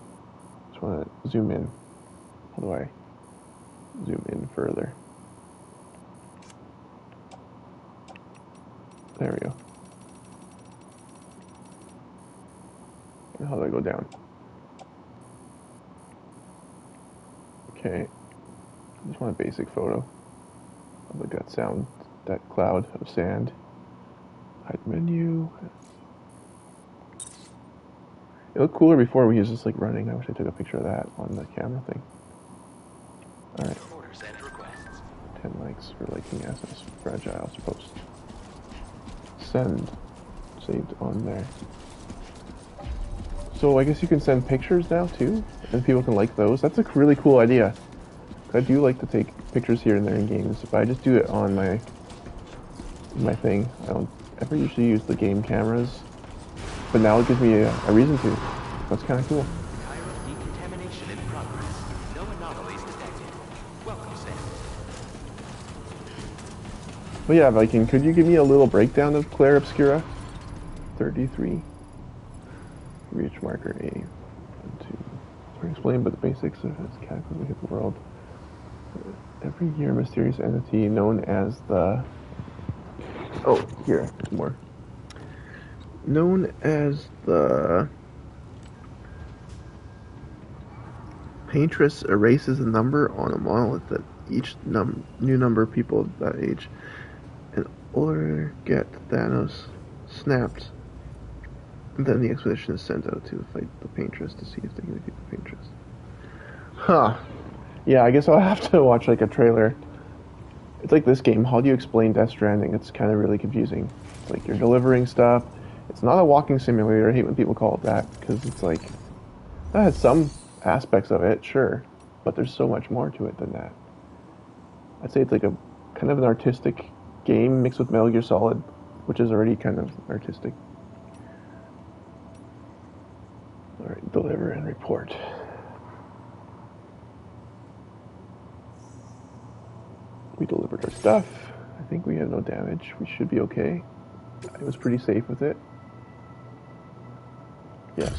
Just want to zoom in. How do I zoom in further? There we go. And how do I go down? Okay. I just want a basic photo of like that sound, that cloud of sand. Hide menu. It looked cooler before when he was just like running. I wish I took a picture of that on the camera thing. Alright. 10 likes for liking SS Fragile post. Send. Saved on there. So I guess you can send pictures now too? And people can like those? That's a really cool idea. I do like to take pictures here and there in games, but I just do it on my thing. I don't ever usually use the game cameras. But now it gives me a reason to. That's kind of cool. Decontamination in progress. No anomalies detected. Welcome, Sam. But yeah, Viking, could you give me a little breakdown of Claire Obscura? 33. Reach marker A. 1, 2. Explain but the basics of its cataclysmic hit the world. Every year, a mysterious entity known as the... Oh, here, more. Known as the Paintress erases a number on a monolith that each new number of people of that age in order to get Thanos snapped. And then the expedition is sent out to fight the Paintress to see if they can defeat the Paintress. Huh. Yeah, I guess I'll have to watch like a trailer. It's like this game. How do you explain Death Stranding? It's kind of really confusing. It's like you're delivering stuff. It's not a walking simulator. I hate when people call it that because it's like that has some aspects of it, sure, but there's so much more to it than that. I'd say it's like a kind of an artistic game mixed with Metal Gear Solid, which is already kind of artistic. Alright, deliver and report. Sort our stuff. I think we have no damage. We should be okay. I was pretty safe with it. Yes.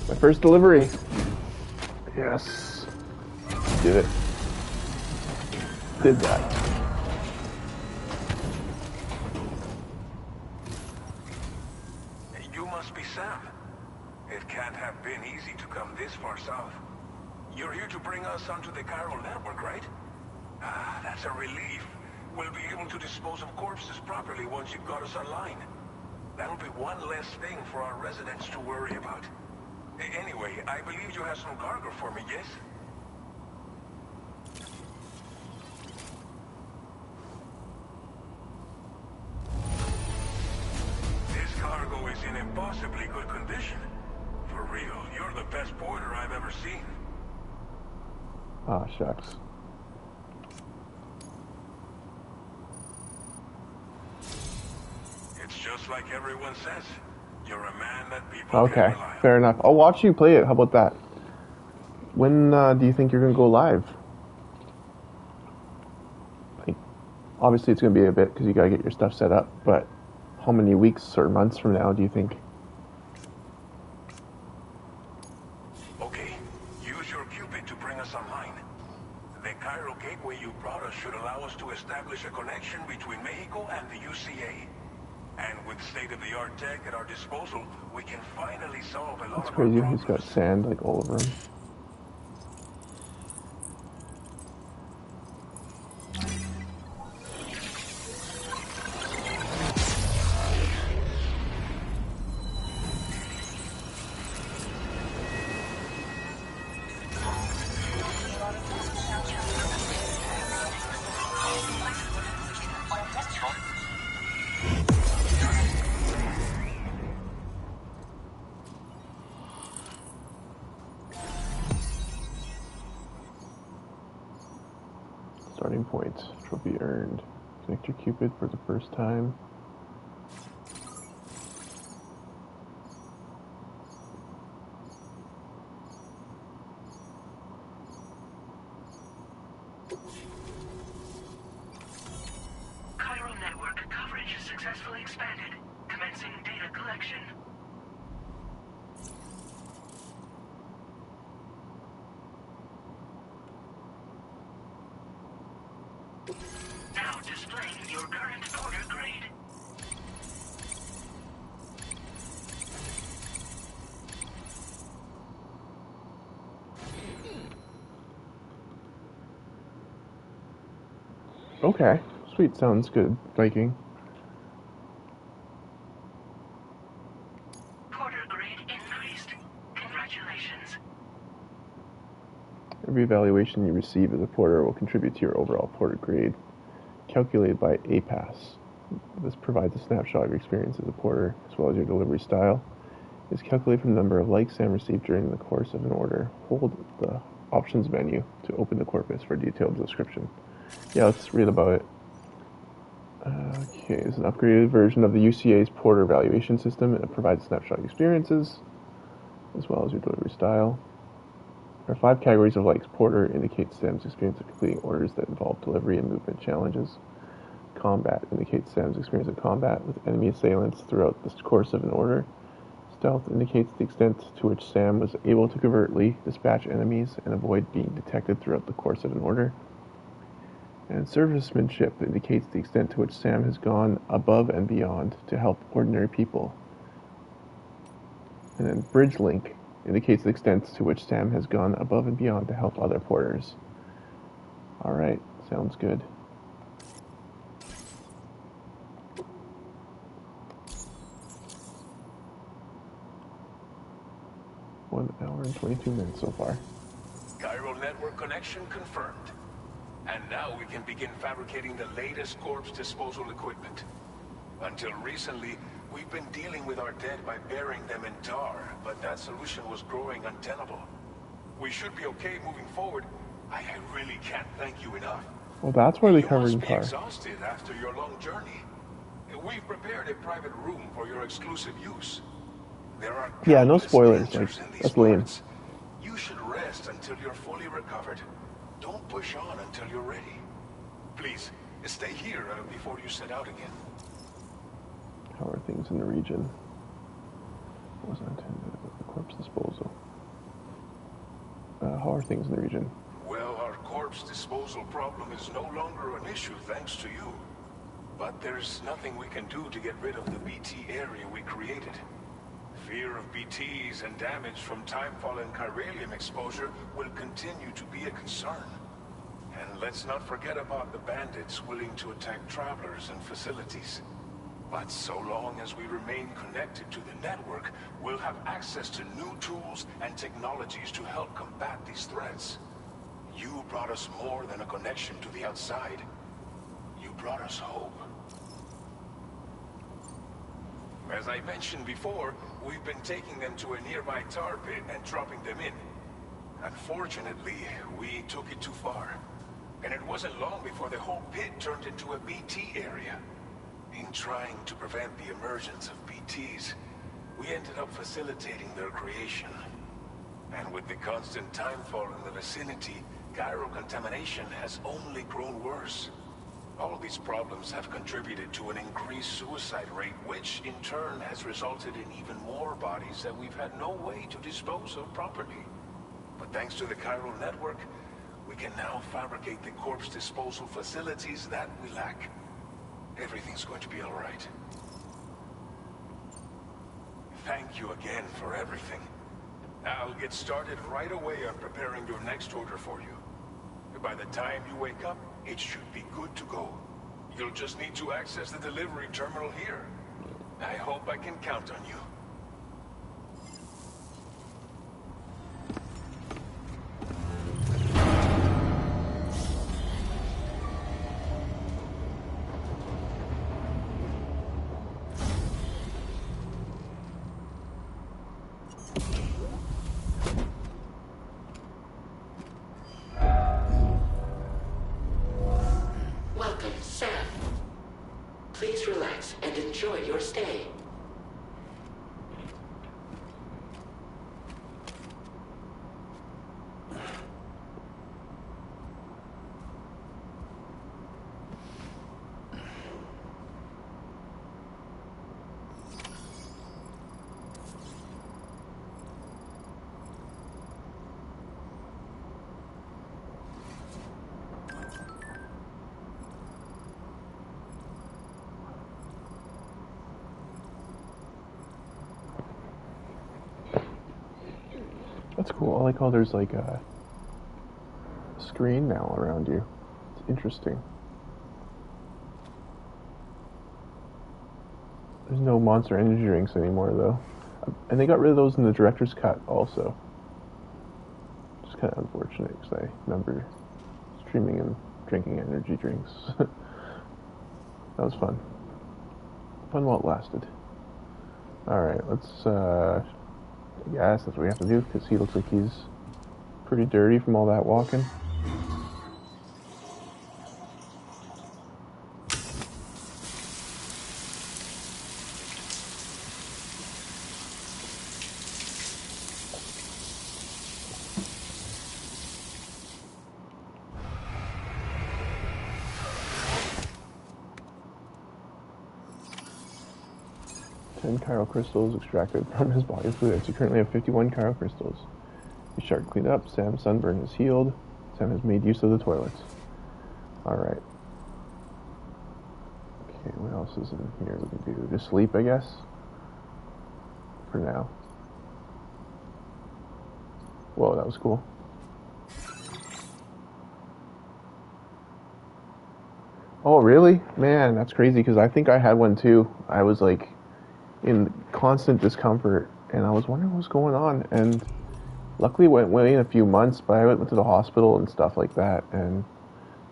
My first delivery. Yes. Did it. Did that. You must be Sam. It can't have been easy to come this far south. You're here to bring us onto the chiral network, right? Ah, that's a relief. We'll be able to dispose of corpses properly once you've got us online. That'll be one less thing for our residents to worry about. Anyway, I believe you have some cargo for me, yes? This cargo is in impossibly good condition. For real, you're the best porter I've ever seen. Ah, shucks. It's just like everyone says. You're a man that people can Okay, rely on. fair enough. I'll watch you play it. How about that? When do you think you're going to go live? Like, obviously, it's going to be a bit because you got to get your stuff set up, but how many weeks or months from now do you think? Okay, use your Cupid to bring us online. The chiral gateway you brought us should allow us to establish a connection between Mexico and the UCA. And with state-of-the-art tech at our disposal, we can finally solve a lot That's of our crazy. problems. He's got sand like all over him. Starting point. Trophy earned. Connect your Cupid for the first time. Chiral network coverage successfully expanded. Commencing data collection. Now displaying your current porter grade. Okay. Sweet. Sounds good, Viking. Porter grade increased. Congratulations. Every evaluation you receive as a porter will contribute to your overall porter grade, calculated by APAS. This provides a snapshot of your experience as a porter, as well as your delivery style. It is calculated from the number of likes Sam received during the course of an order. Hold the options menu to open the corpus for a detailed description. Yeah, let's read about it. Okay, it's an upgraded version of the UCA's porter evaluation system. It provides a snapshot of experiences, as well as your delivery style. There are 5 categories of likes. Porter indicates Sam's experience of completing orders that involve delivery and movement challenges. Combat indicates Sam's experience of combat with enemy assailants throughout the course of an order. Stealth indicates the extent to which Sam was able to covertly dispatch enemies and avoid being detected throughout the course of an order. And servicemanship indicates the extent to which Sam has gone above and beyond to help ordinary people. And then bridge link indicates the extent to which Sam has gone above and beyond to help other porters. Alright, sounds good. One hour and 22 minutes so far. Chiral network connection confirmed. And now we can begin fabricating the latest corpse disposal equipment. Until recently, we've been dealing with our dead by burying them in tar, but that solution was growing untenable. We should be okay moving forward. I really can't thank you enough. Well, that's where they You covered must in be tar. exhausted after your long journey. We've prepared a private room for your exclusive use. There are Yeah, no countless spoilers. dangers Like, in these that's lame. parts. You should rest until you're fully recovered. Don't push on until you're ready. Please, Stay here before you set out again. How are things in the region? What was intended with the corpse disposal? How are things in the region? Well, our corpse disposal problem is no longer an issue thanks to you. But there's nothing we can do to get rid of the BT area we created. Fear of BTs and damage from timefall and chiralium exposure will continue to be a concern. And let's not forget about the bandits willing to attack travelers and facilities. But so long as we remain connected to the network, we'll have access to new tools and technologies to help combat these threats. You brought us more than a connection to the outside. You brought us hope. As I mentioned before, we've been taking them to a nearby tar pit and dropping them in. Unfortunately, we took it too far. And it wasn't long before the whole pit turned into a BT area. In trying to prevent the emergence of BTs, we ended up facilitating their creation. And with the constant timefall in the vicinity, gyro contamination has only grown worse. All these problems have contributed to an increased suicide rate, which in turn has resulted in even more bodies that we've had no way to dispose of properly. But thanks to the chiral network, we can now fabricate the corpse disposal facilities that we lack. Everything's going to be all right. Thank you again for everything. I'll get started right away on preparing your next order for you. By the time you wake up, it should be good to go. You'll just need to access the delivery terminal here. I hope I can count on you. Welcome, Sam. Please relax and enjoy your stay. That's cool. I like how there's like a screen now around you. It's interesting. There's no Monster Energy drinks anymore though. And they got rid of those in the director's cut also. It's kind of unfortunate because I remember streaming and drinking energy drinks. That was fun. Fun while it lasted. Alright, let's I guess that's what we have to do, because he looks like he's pretty dirty from all that walking. Chiral crystals extracted from his body fluids. You currently have 51 chiral crystals. His shark cleaned up. Sam's sunburn is healed. Sam has made use of the toilets. Alright. Okay, what else is in here we can do? Just sleep, I guess? For now. Whoa, that was cool. Oh, really? Man, that's crazy, because I think I had one too. I was like in constant discomfort, and I was wondering what was going on, and luckily it went away in a few months, but I went to the hospital and stuff like that, and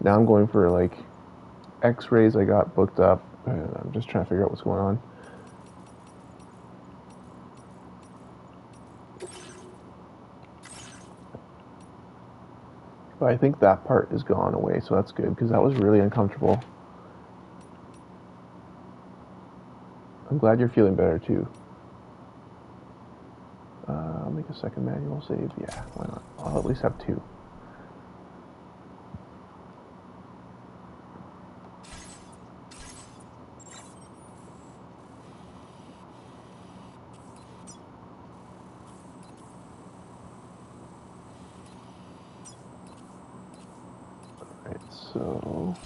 now I'm going for like x-rays. I got booked up, and I'm just trying to figure out what's going on. But I think that part is gone away, so that's good, because that was really uncomfortable. I'm glad you're feeling better too. I'll make a second manual save. Yeah, why not? I'll at least have two. go.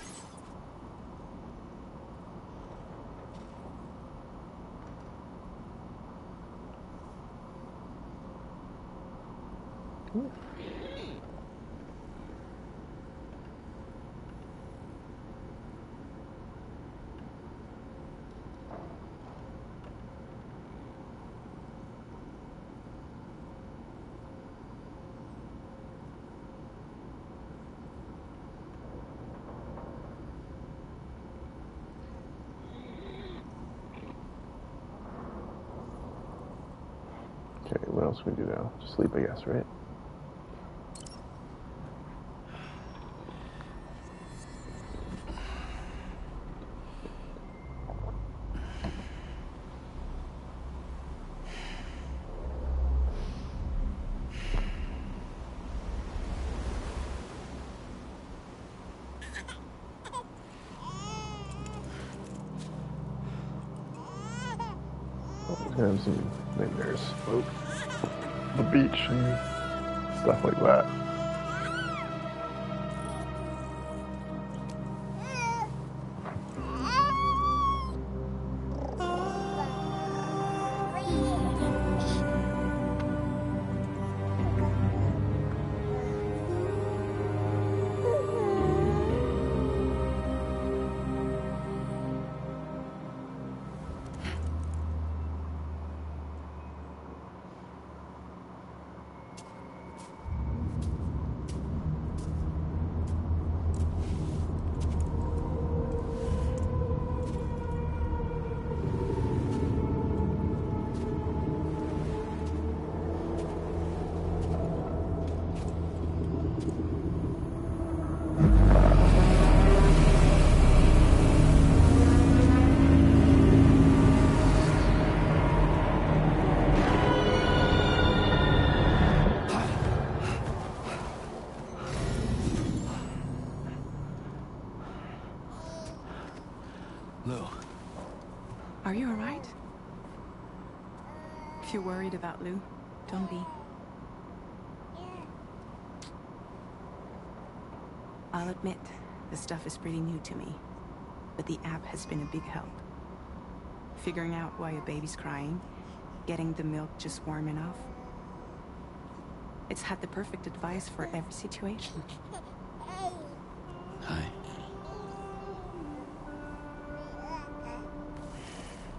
Okay, what else can we do now? Just sleep, I guess, right? Oh, he's gonna have some nightmares. Oh, the beach and stuff like that. Lou. Are you alright? If you're worried about Lou, don't be. I'll admit, the stuff is pretty new to me, but the app has been a big help. Figuring out why a baby's crying, getting the milk just warm enough. It's had the perfect advice for every situation. Hi.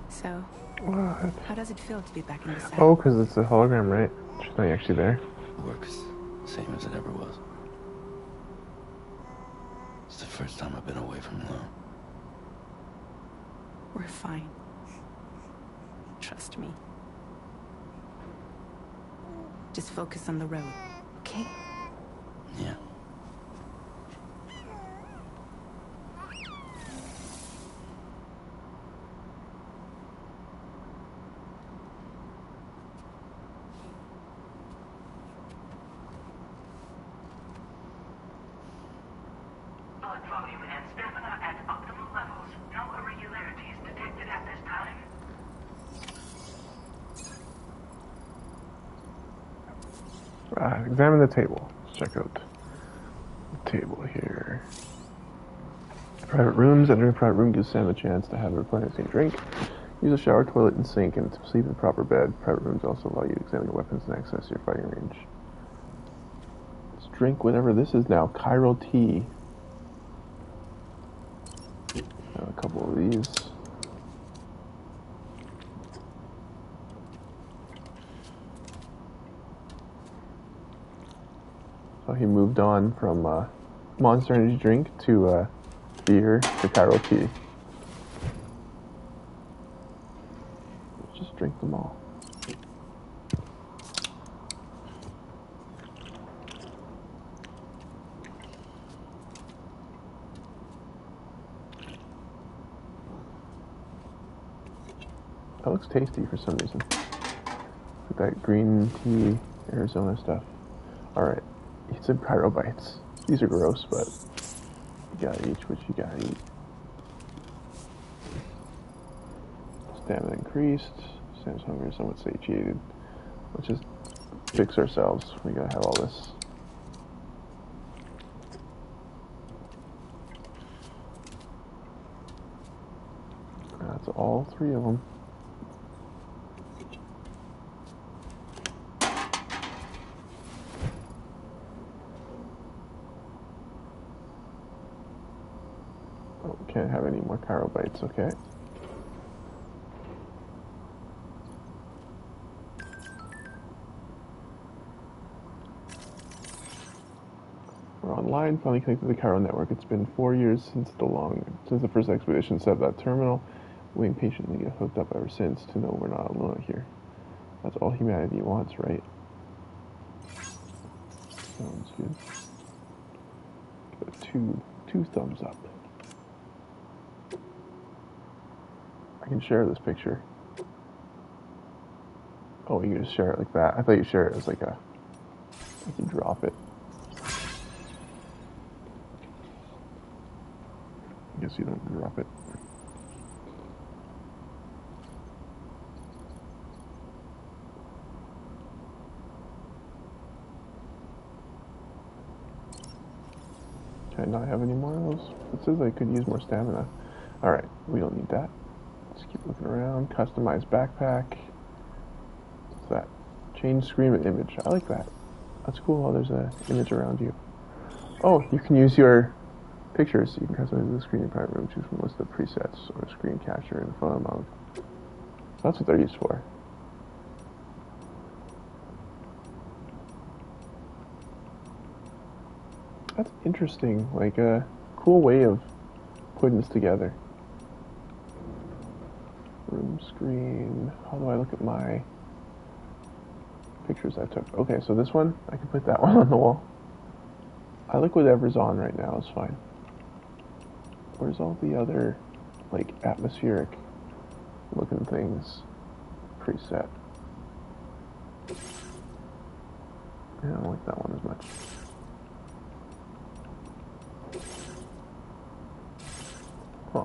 So, What? how does it feel to be back in the saddle? Oh, because it's a hologram, right? She's not actually there. Works same as it ever was. It's the first time I've been away from Lou. We're fine. Trust me. Just focus on the road, okay? Yeah. Blood volume and stamina at optimal levels. No irregularities detected at this time. Examine the table. Let's check out the table here. Private rooms. Entering a private room gives Sam a chance to have a replenishing drink. Use a shower, toilet, and sink, and to sleep in a proper bed. Private rooms also allow you to examine your weapons and access your fighting range. Let's drink whatever this is now. Chiral tea. Have a couple of these. So he moved on from Monster Energy drink to beer to Chiral tea. Let's just drink them all. That looks tasty for some reason. With that green tea, Arizona stuff. Alright, eat some Chiral bites. These are gross, but you gotta eat what you gotta eat. Stamina increased. Sam's hungry, somewhat satiated. Let's just fix ourselves. We gotta have all this. all 3 of them. Oh, can't have any more Chirobites, okay. We're online, finally connected to the Cairo network. It's been 4 years since the first expedition set up that terminal. Waiting patiently to get hooked up ever since to know we're not alone out here. That's all humanity wants, right? Sounds good. Got two thumbs up. I can share this picture. Oh, you can just share it like that. I thought you share it as like a... You can drop it. I guess you don't drop it. Can I not have any more of those? It says I could use more stamina. Alright, we don't need that. Let's keep looking around. Customize backpack. What's that? Change screen and image. I like that. That's cool. Oh, there's an image around you. Oh, you can use your pictures. You can customize the screen in private room. Choose from a list of presets or screen capture in photo mode. That's what they're used for. That's interesting. Like a cool way of putting this together. Room screen. How do I look at my pictures I took? Okay, so this one, I can put that one on the wall. I like whatever's on right now, it's fine. Where's all the other, like, atmospheric looking things preset? Yeah, I don't like that one as much. Huh.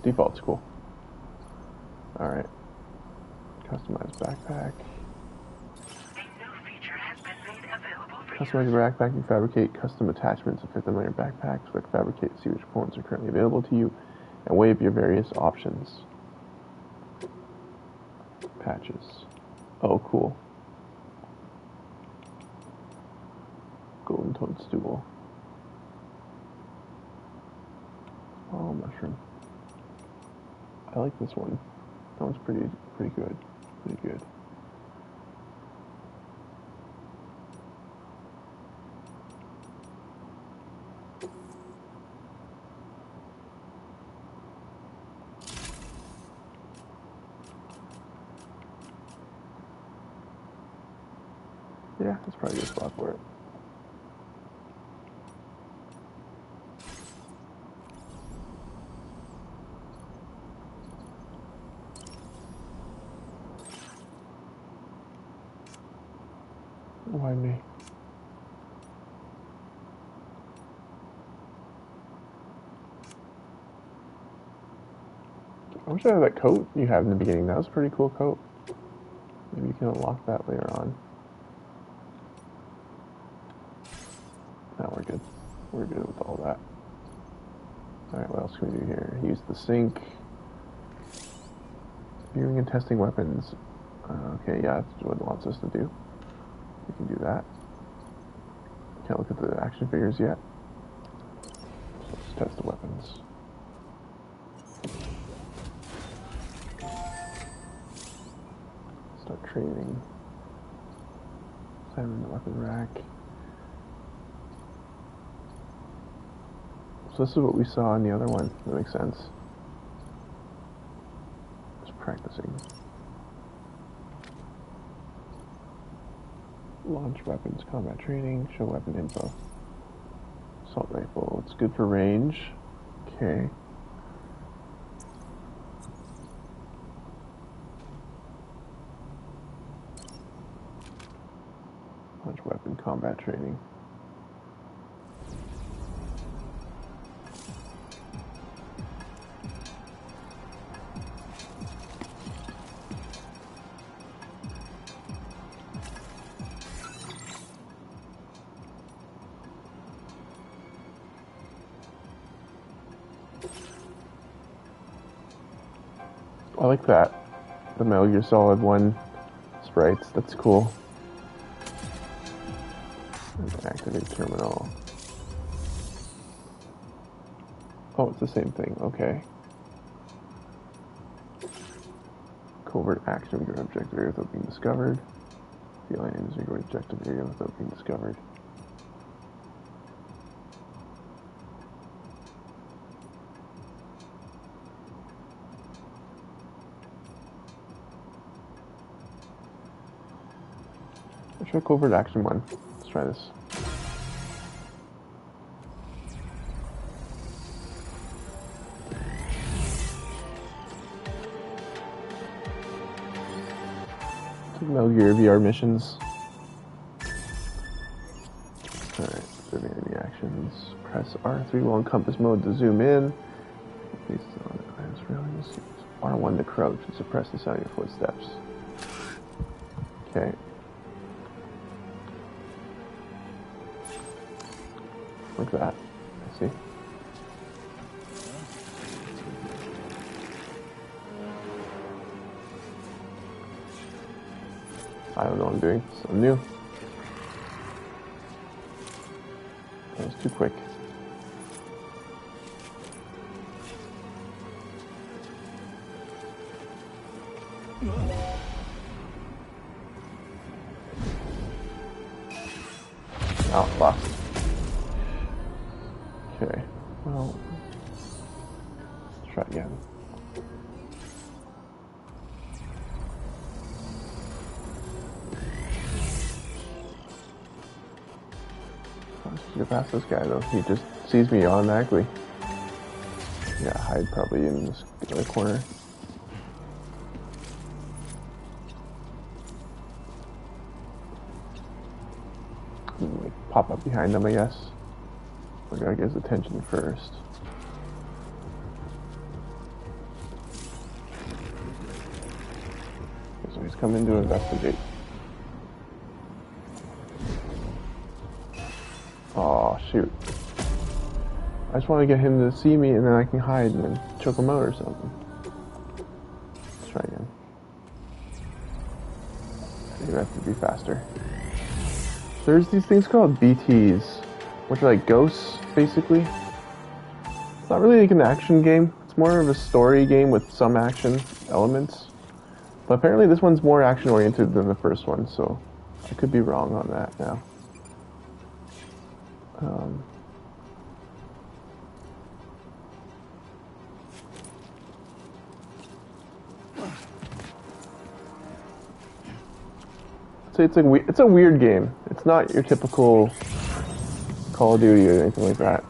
Default's cool. Alright. Customize backpack. Customize your backpack. You fabricate custom attachments and fit them on your backpack. Select fabricate to see which components are currently available to you and weigh up your various options. Patches. Oh, cool. Golden toadstool. Oh, mushroom. I like this one. That one's pretty good. Pretty good. Yeah, that's probably a good spot for it. Why me? I wish I had that coat you had in the beginning. That was a pretty cool coat. Maybe you can unlock that later on. No, we're good. We're good with all that. Alright, what else can we do here? Use the sink. Viewing and testing weapons. Okay, yeah, that's what it wants us to do. We can do that. Can't look at the action figures yet. So let's test the weapons. Start training. Examine the weapon rack. So this is what we saw in the other one. That makes sense. Just practicing. Launch weapons, combat training, show weapon info. Assault rifle, it's good for range. Okay. Launch weapon, combat training. I like that. The Metal Gear Solid 1 sprites. That's cool. Activate terminal. Oh, it's the same thing. Okay. Covert action. We go to objective area without being discovered. The aliens, we go to objective area without being discovered. Let's try covert action one. Let's try this. Metal Gear VR missions. Alright, observing enemy actions. Press R3 while in compass mode to zoom in. Based on items railings. R1 to crouch and suppress the sound of your footsteps. Okay. Like that. I see. I don't know what I'm doing. Something new. That was too quick. Oh, lost. Okay. Well, let's try again. Get past this guy though. He just sees me automatically. Yeah, hide probably in this other corner. Like, pop up behind him, I guess. We gotta get his attention first. So he's coming to investigate. Oh shoot. I just want to get him to see me and then I can hide and then choke him out or something. Let's try again. You're gonna have to be faster. There's these things called BTs, which are like ghosts, basically. It's not really like an action game. It's more of a story game with some action elements. But apparently this one's more action-oriented than the first one, so I could be wrong on that now. So it's a weird game. It's not your typical Call of Duty or anything like that.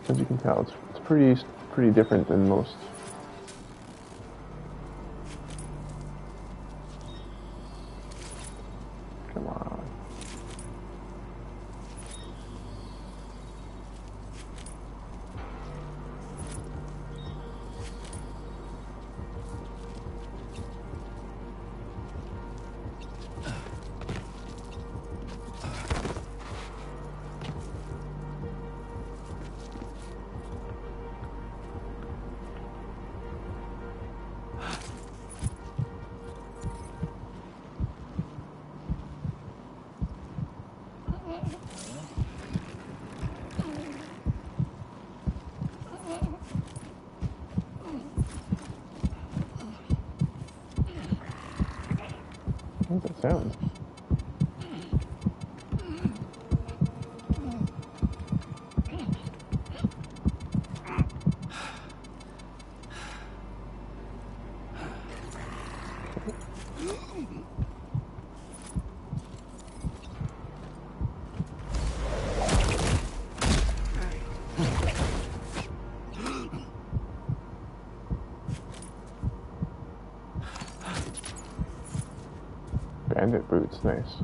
As you can tell, it's pretty different than most. Come on. What's that sound? Bandit boots, nice.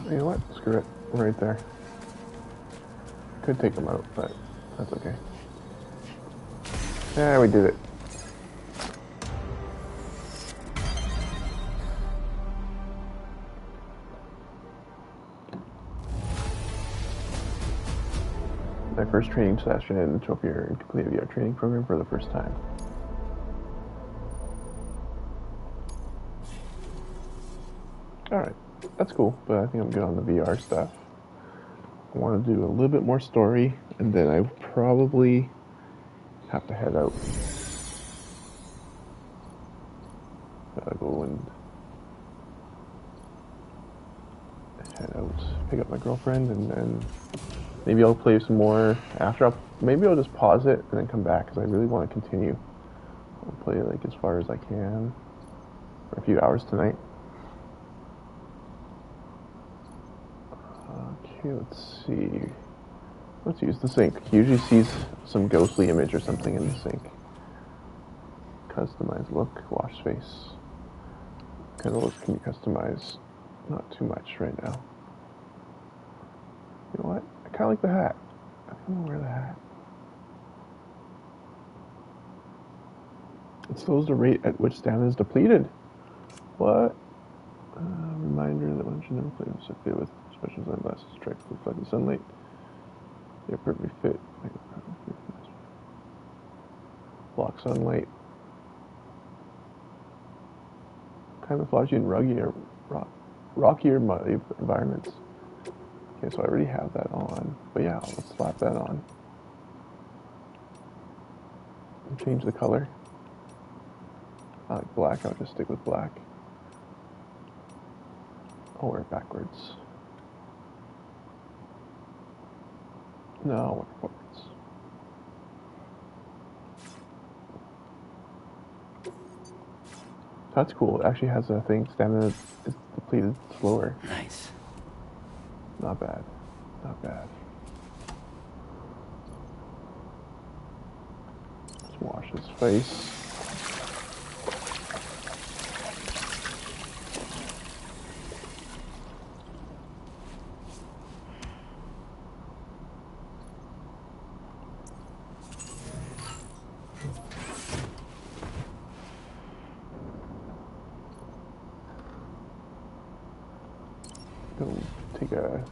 You know what? Screw it. Right there. Could take them out, but that's okay. Yeah, we did it. My first training session in the trophy area and completed VR training program for the first time. Alright, that's cool, but I think I'm good on the VR stuff. I want to do a little bit more story, and then I probably have to head out. Gotta go and head out, pick up my girlfriend, and then maybe I'll play some more after. Maybe I'll just pause it and then come back, because I really want to continue. I'll play like as far as I can for a few hours tonight. Okay, let's see. Let's use the sink. He usually sees some ghostly image or something in the sink. Customize look, wash face. What kind of look can you customize? Not too much right now. You know what? I kind of like the hat. I think I'm gonna wear the hat. It slows the rate at which stamina is depleted. What? Reminder that one should never play with fit with special sunglasses. Try to reflect the sunlight. They're perfectly fit. Block sunlight. Camouflage you in rockier muddy environments. Okay, so I already have that on. But yeah, let's slap that on. And change the color. I like black, I'll just stick with black. I'll wear it backwards. No, I'll wear it forwards. That's cool. It actually has a thing, stamina is depleted slower. Nice. Not bad. Not bad. Let's wash his face. Go take a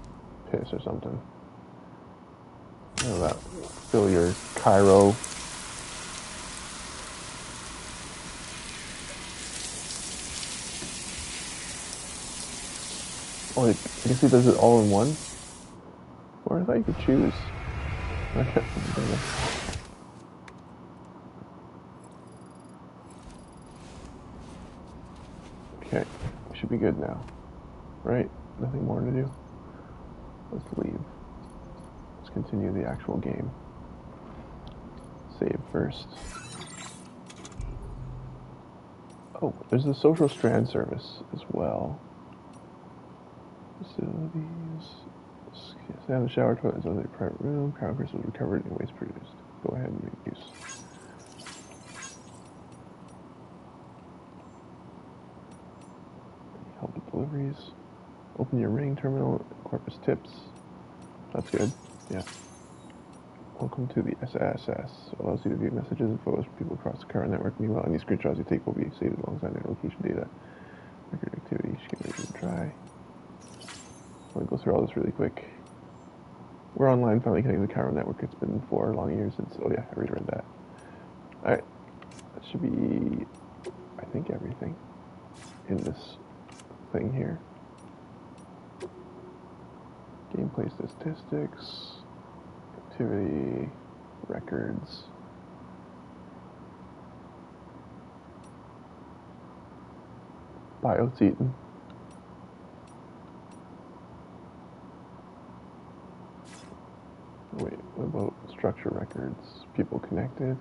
piss or something. You know that. Fill your Cairo. Oh, I guess he does it all in one? Or I thought you could choose. Okay, should be good now. Right? Nothing more to do? Let's leave. Let's continue the actual game. Save first. Oh, there's the social strand service as well. Facilities. Stay in the shower, toilet is only a private room. Power crystals recovered and waste produced. Go ahead and make use. Help with deliveries. Open your ring terminal. Corpus tips. That's good. Yeah. Welcome to the SSS. Allows you to view messages and photos from people across the current network. Meanwhile, any screenshots you take will be saved alongside their location data. Record activity. Just get ready to try. I'm going to go through all this really quick. We're online, finally connecting to the Cairo network. It's been 4 long years since... Oh yeah, I already read that. Alright. That should be... I think everything in this thing here. Gameplay statistics. Activity. Records. Bio Seaton. Wait, what about structure records? People connected?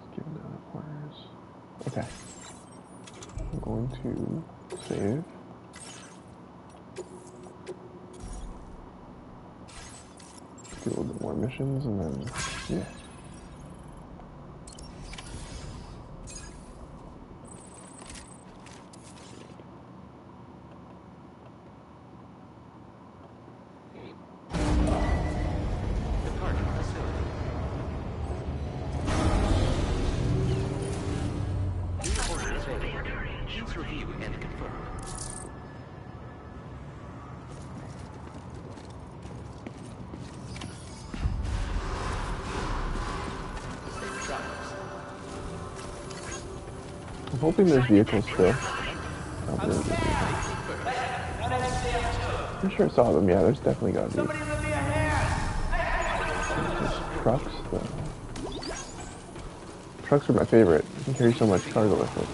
Let's give them the corners. Okay. I'm going to save. Do a little bit more missions and then, yeah. I'm hoping there's vehicles still. Oh, there it is. I'm sure I saw them. Yeah, there's definitely gotta be. Somebody lend me a hand! There's trucks, though. Trucks are my favorite. You can carry so much cargo with it.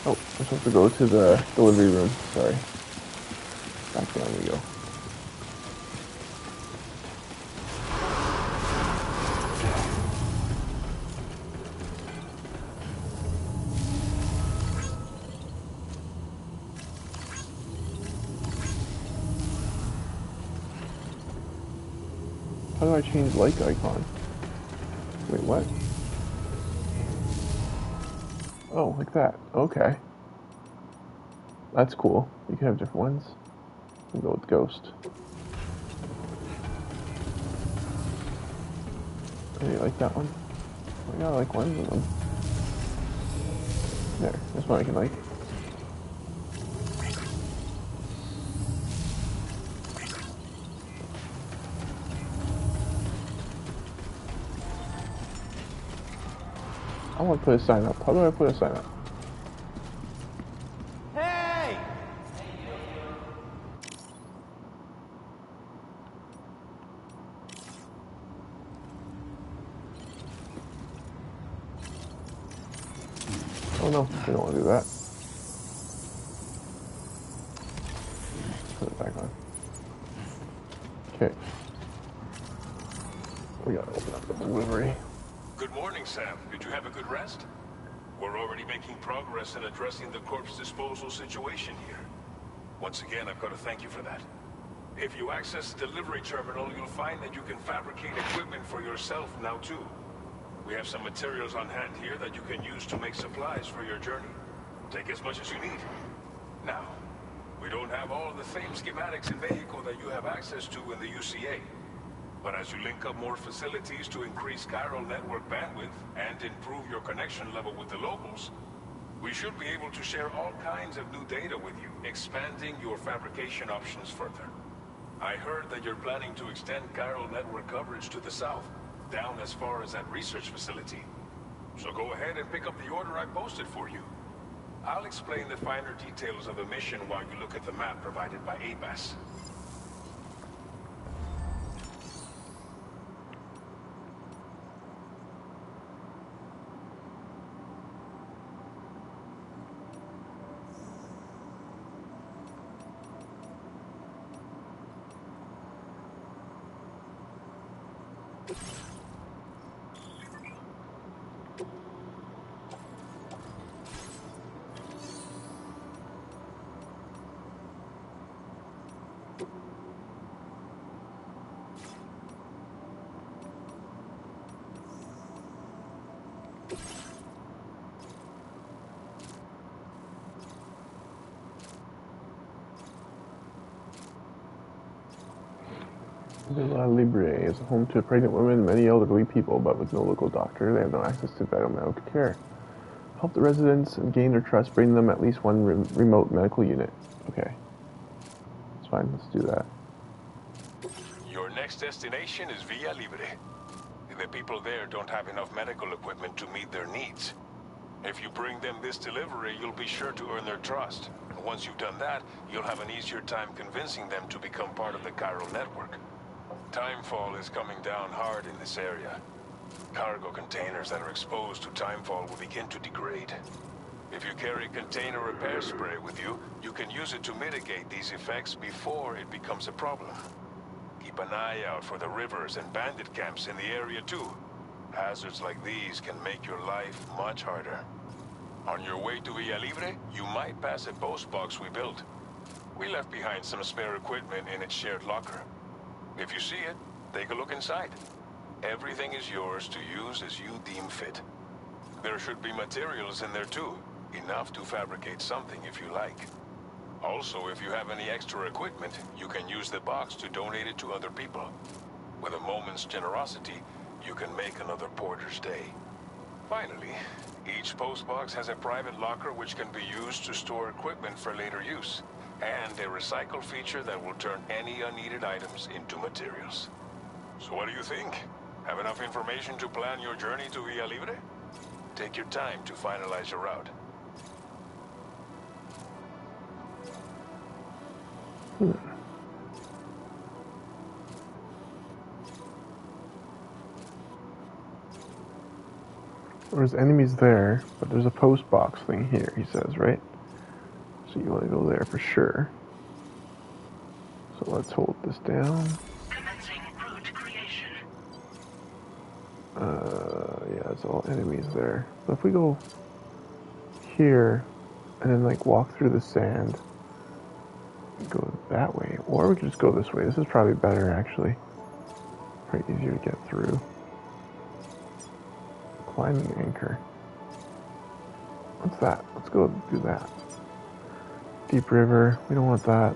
Oh, I'm supposed to go to the delivery room. Sorry. Back down we go. How do I change like icon? Wait, what? Oh, like that. Okay. That's cool. You can have different ones. We'll go with Ghost. Oh, you like that one? I gotta like one of them. There, that's one I can like. I want to put a sign up. How do I put a sign up? Hey! Oh no, I don't want to do that. Put it back on. Okay. We gotta open up the delivery. Good morning, Sam. Did you have a good rest? We're already making progress in addressing the corpse disposal situation here. Once again, I've got to thank you for that. If you access the delivery terminal, you'll find that you can fabricate equipment for yourself now too. We have some materials on hand here that you can use to make supplies for your journey. Take as much as you need. Now, we don't have all the same schematics and vehicle that you have access to in the UCA. But as you link up more facilities to increase chiral network bandwidth and improve your connection level with the locals, we should be able to share all kinds of new data with you, expanding your fabrication options further. I heard that you're planning to extend chiral network coverage to the south, down as far as that research facility. So go ahead and pick up the order I posted for you. I'll explain the finer details of the mission while you look at the map provided by ABAS. Villa Libre is a home to pregnant women and many elderly people, but with no local doctor, they have no access to vital medical care. Help the residents and gain their trust, bring them at least one remote medical unit. Okay. That's fine, let's do that. Your next destination is Villa Libre. The people there don't have enough medical equipment to meet their needs. If you bring them this delivery, you'll be sure to earn their trust. And once you've done that, you'll have an easier time convincing them to become part of the chiral network. Timefall is coming down hard in this area. Cargo containers that are exposed to timefall will begin to degrade. If you carry container repair spray with you, you can use it to mitigate these effects before it becomes a problem. Keep an eye out for the rivers and bandit camps in the area too. Hazards like these can make your life much harder. On your way to Villa Libre, you might pass a post box we built. We left behind some spare equipment in its shared locker. If you see it, take a look inside. Everything is yours to use as you deem fit. There should be materials in there too, enough to fabricate something if you like. Also, if you have any extra equipment, you can use the box to donate it to other people. With a moment's generosity, you can make another porter's day. Finally, each postbox has a private locker which can be used to store equipment for later use. and a recycle feature that will turn any unneeded items into materials. So what do you think? Have enough information to plan your journey to Villa Libre? Take your time to finalize your route. There's enemies there, but there's a post box thing here, he says, right? So you want to go there for sure. So let's hold this down. Commencing route creation. Yeah, it's all enemies there. But if we go here, and then like walk through the sand, go that way, or we could just go this way. This is probably better, actually. Probably easier to get through. Climbing anchor. What's that? Let's go do that. Deep river. We don't want that.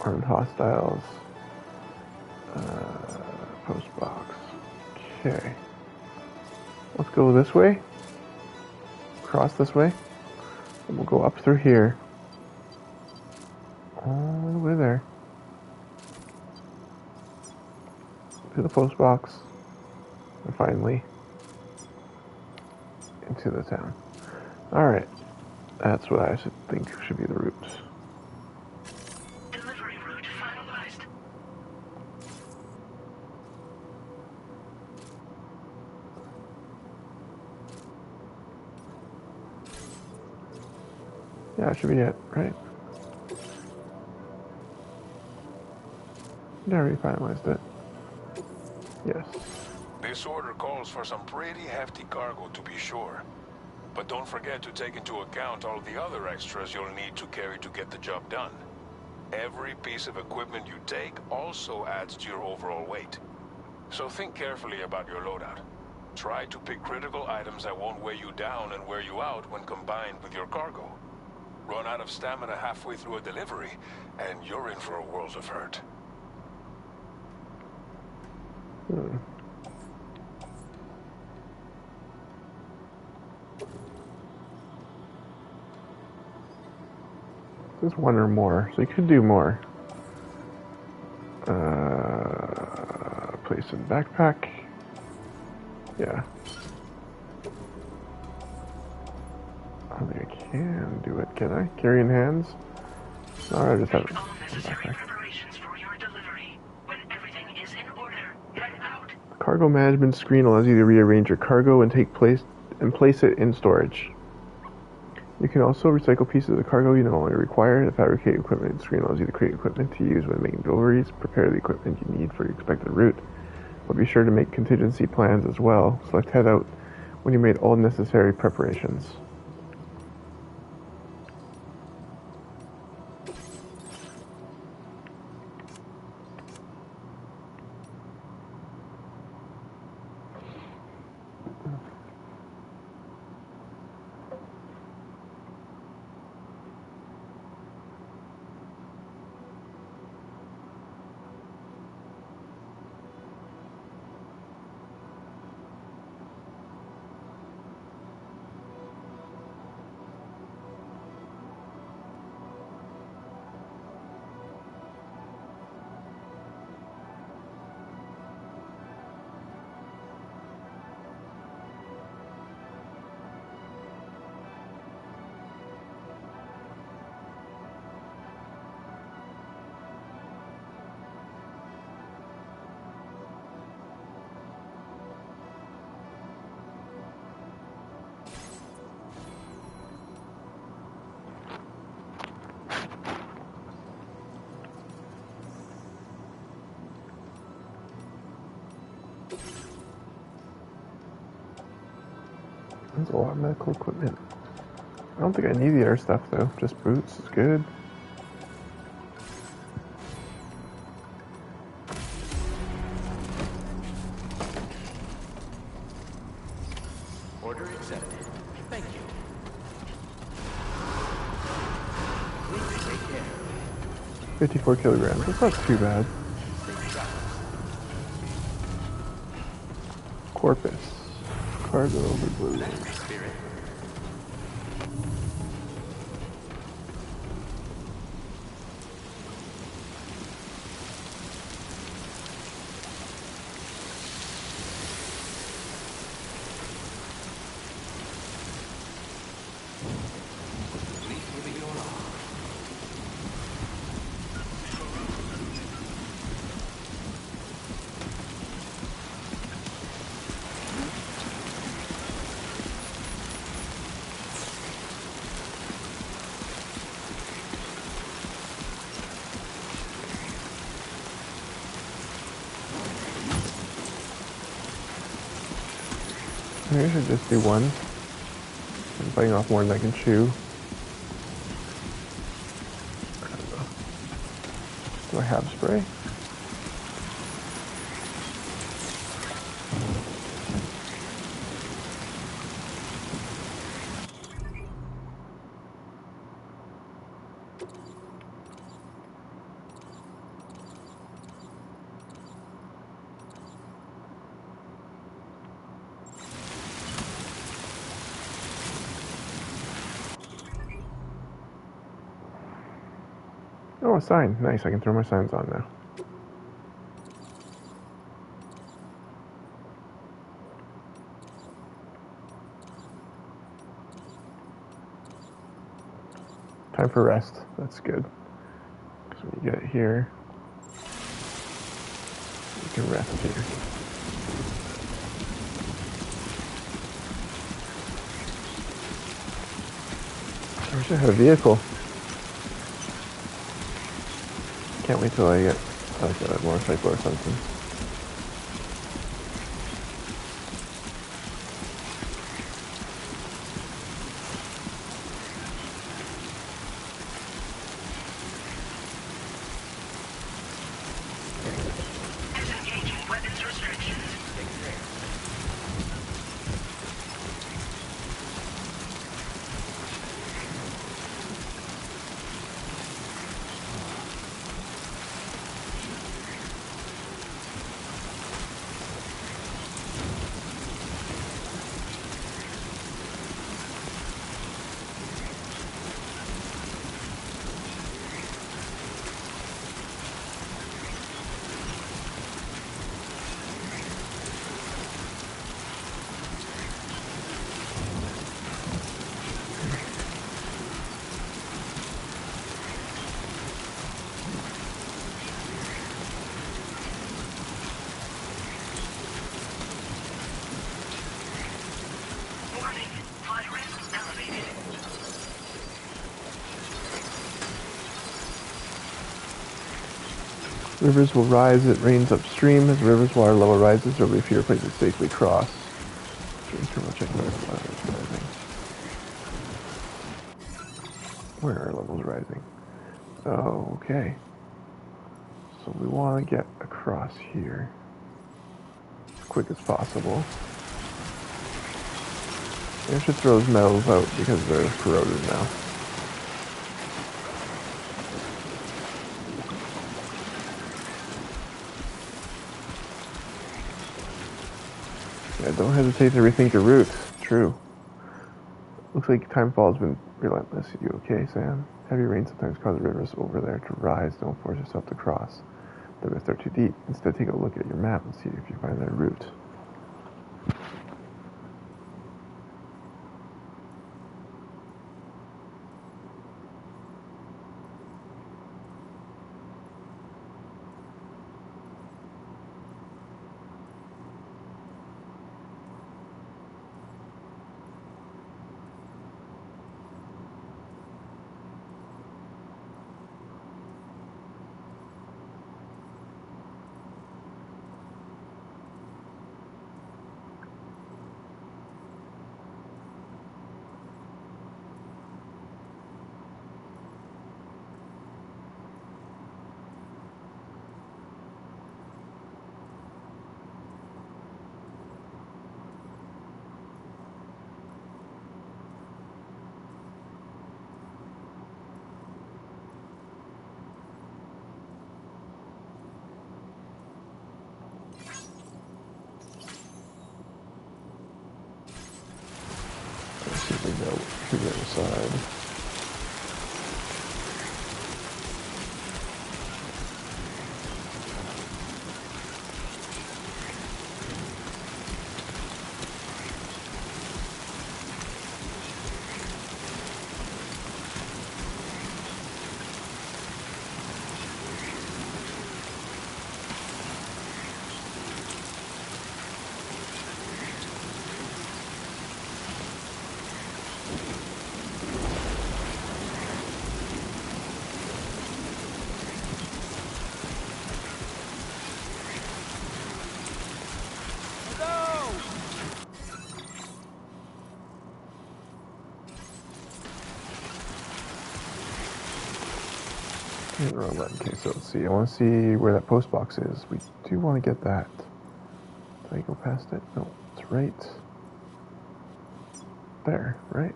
Armed hostiles. Post box. Okay. Let's go this way. Cross this way. And we'll go up through here. All the way there. To the post box. And finally into the town. Alright. That's what I think should be the route. Delivery route finalized. Yeah, that should be it, right? I already finalized it. Yes. This order calls for some pretty hefty cargo, to be sure. But don't forget to take into account all the other extras you'll need to carry to get the job done. Every piece of equipment you take also adds to your overall weight. So think carefully about your loadout. Try to pick critical items that won't weigh you down and wear you out when combined with your cargo. Run out of stamina halfway through a delivery, and you're in for a world of hurt. There's one or more, so you could do more. Place in backpack. Yeah. I don't think I can do it, can I? Carry in hands? Alright, I just have it. All necessary preparations for your delivery. When everything is in order, head out. The cargo management screen allows you to rearrange your cargo and place it in storage. You can also recycle pieces of cargo you no longer require. The fabricate equipment screen allows you to create equipment to use when making deliveries, prepare the equipment you need for your expected route. But be sure to make contingency plans as well. Select head out when you made all necessary preparations. There's a lot of medical equipment. I don't think I need the air stuff though. Just boots is good. Order accepted. Thank you. Please take care. 54 kilograms. That's not too bad. Corpus. Cargo overload. Maybe I should just do one. I'm biting off more than I can chew. Do I have spray? Oh, a sign. Nice, I can throw my signs on now. Time for rest. That's good. Because when you get here, you can rest here. I wish I had a vehicle. Can't wait till I get like a motorcycle or something. Disengaging weapons restrictions. Warning, flood risk elevated. Rivers will rise as it rains upstream. As the river's water level rises, there will be fewer places to safely cross. Where are levels rising? Oh, okay. So we want to get across here as quick as possible. I should throw those metals out because they're corroded now. Yeah, don't hesitate to rethink your route. True. Looks like Timefall has been relentless. You okay, Sam? Heavy rain sometimes causes rivers over there to rise. Don't force yourself to cross them if they're too deep. Instead, take a look at your map and see if you find their route. Let's see if we go to the other side. Hit the wrong button. Okay, so let's see. I want to see where that post box is. We do want to get that. Did I go past it? No, it's right there, right?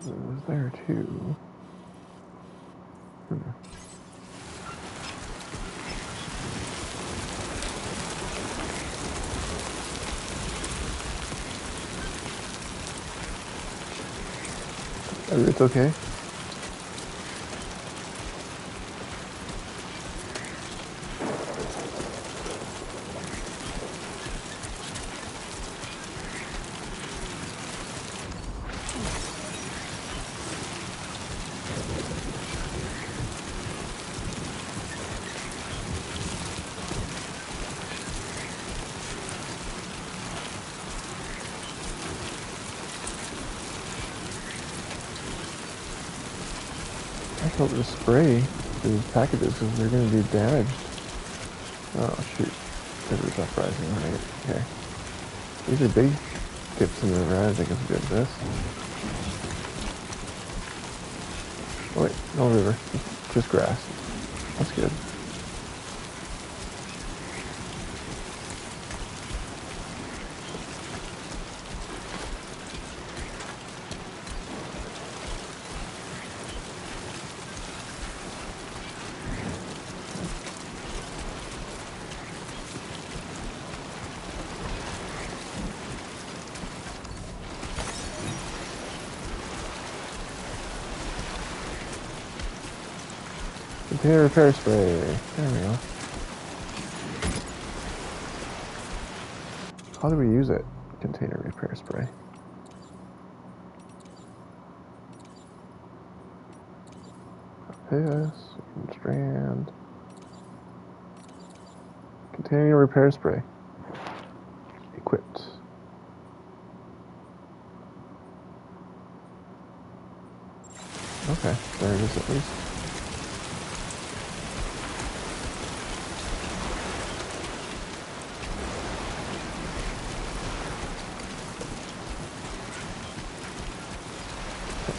It was there too. It's okay. I hope to spray these packages because they're going to be damaged. Oh shoot. There's uprising, right? Okay. These are big dips in the red. I think it's good. This. Oh wait, no river. Just grass. That's good. Container repair spray. There we go. How do we use it? Container repair spray. This, strand. Container repair spray. Equipped. Okay, there it is at least.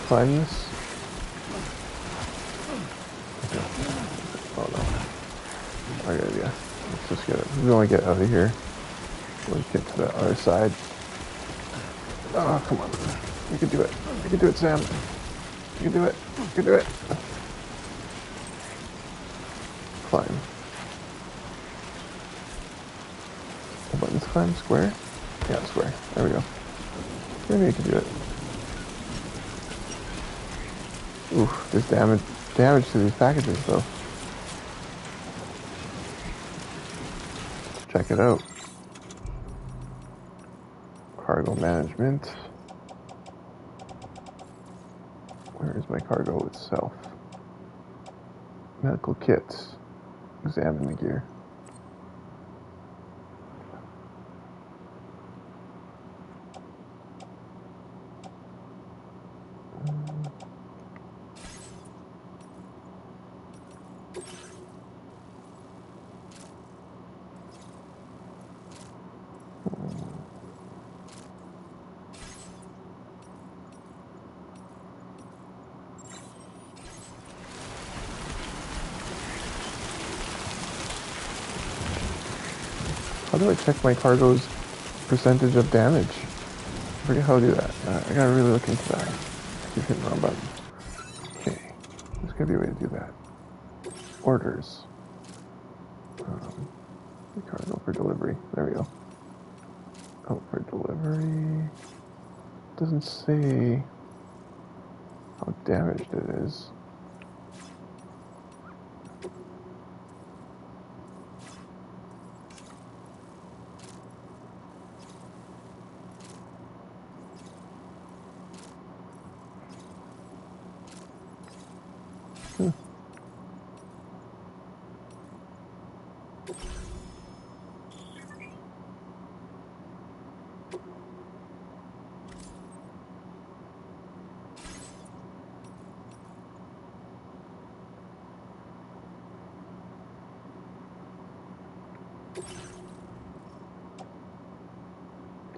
Climb this. Okay. Oh no. Okay, yeah. Let's just get it. We want to get out of here. Let's get to the other side. Oh, come on. You can do it. You can do it, Sam. You can do it. You can do it. Climb. The buttons climb? Square? Yeah, square. There we go. Maybe you can do it. Oof, there's damage to these packages though. Let's check it out. Cargo management. Where is my cargo itself? Medical kits. Examine the gear. How do I check my cargo's percentage of damage? I forget how to do that. I gotta really look into that. I keep hitting the wrong button. Okay, there's gotta be a way to do that. Orders. Cargo for delivery. There we go. Oh, for delivery. Doesn't say how damaged it is.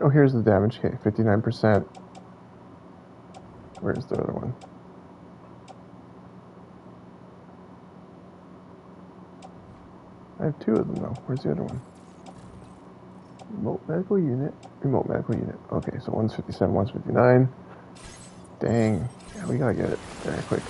Oh, here's the damage. Okay, 59%. Where's the other one? I have 2 of them though. Where's the other one? Remote medical unit. Remote medical unit. Okay, so one's 57, one's 59. Dang. Yeah, we gotta get it very quick.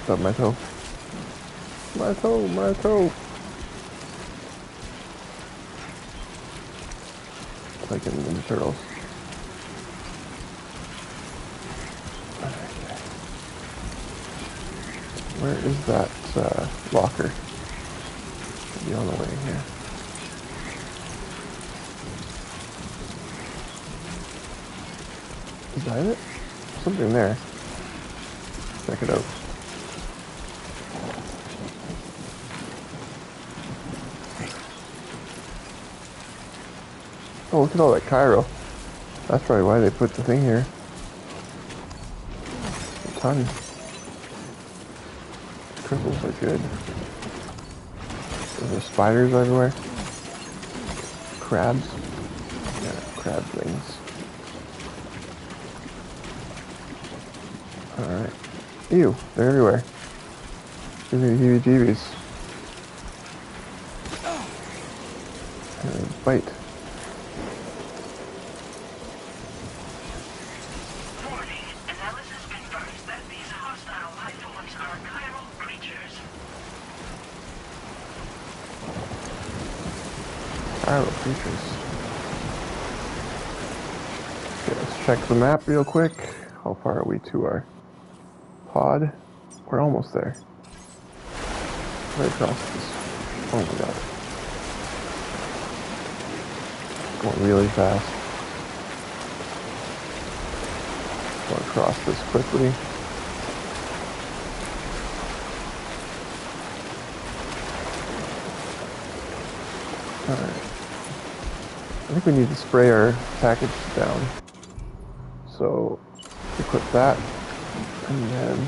Stub my toe. My toe, my toe. Like in Ninja Turtles. Okay. Where is that locker? Should be on the way here. Is that it? Something there. Check it out. Oh, look at all that Cairo. That's probably why they put the thing here. A ton. Crystals are good. There's spiders everywhere. Crabs. Yeah, crab wings. Alright. Ew, they're everywhere. Give me the heebie-jeebies. Bite. Warning. Analysis confirms that these hostile life forms are chiral creatures. Chiral creatures. Okay, let's check the map real quick. How far are we to our pod? We're almost there. Right across this. Oh my god. Going really fast. Going across this quickly. Alright. I think we need to spray our package down. So, equip that. And then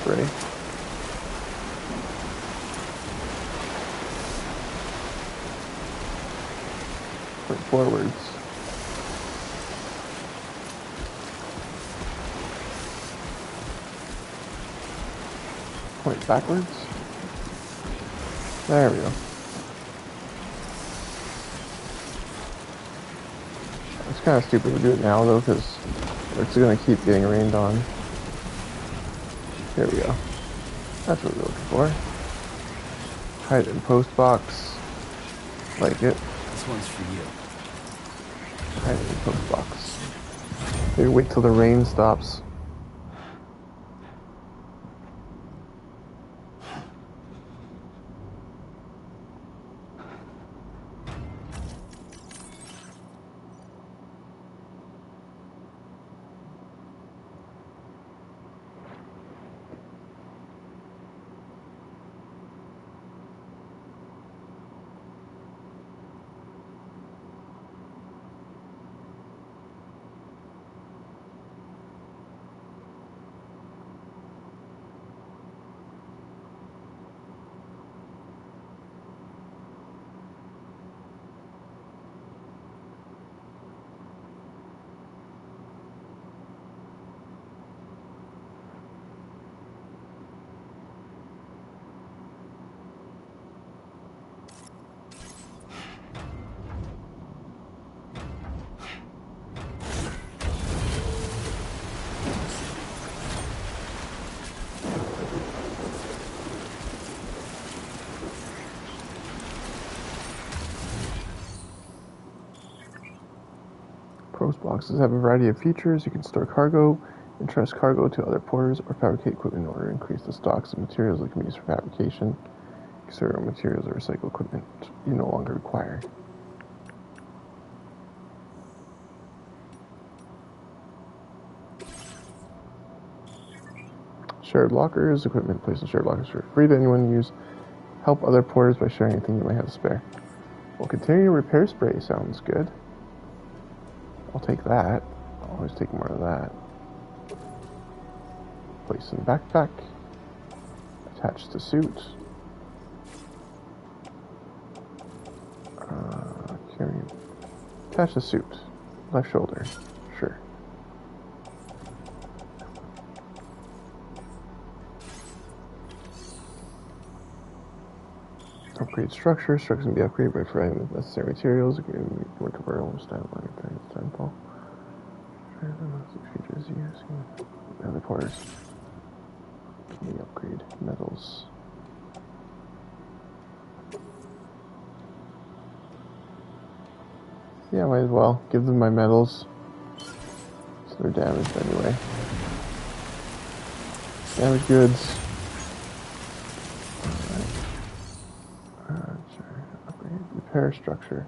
spray. Point forwards. Point backwards. There we go. It's kind of stupid to do it now though, because it's going to keep getting rained on. There we go. That's what we're looking for. Hide it in post box. Like it. This one's for you. Hide it in post box. Maybe wait till the rain stops. Post boxes have a variety of features. You can store cargo, entrust cargo to other porters, or fabricate equipment in order to increase the stocks of materials that can be used for fabrication. External materials or recycled equipment you no longer require. Shared lockers. Equipment placed in shared lockers are free to anyone to use. Help other porters by sharing anything you might have spare. Well, continuing repair spray sounds good. I'll take that. I'll always take more of that. Place in backpack. Attach to suit. Carry. Attach to suit. Left shoulder. Sure. Upgrade structure. Structures can be upgraded by providing the necessary materials. Again, more convertible style line during its downfall. Features used. Other porters. Can we upgrade metals? Yeah, might as well. Give them my medals. So they're damaged anyway. Damaged goods. Alright. Sure. Upgrade. Repair structure.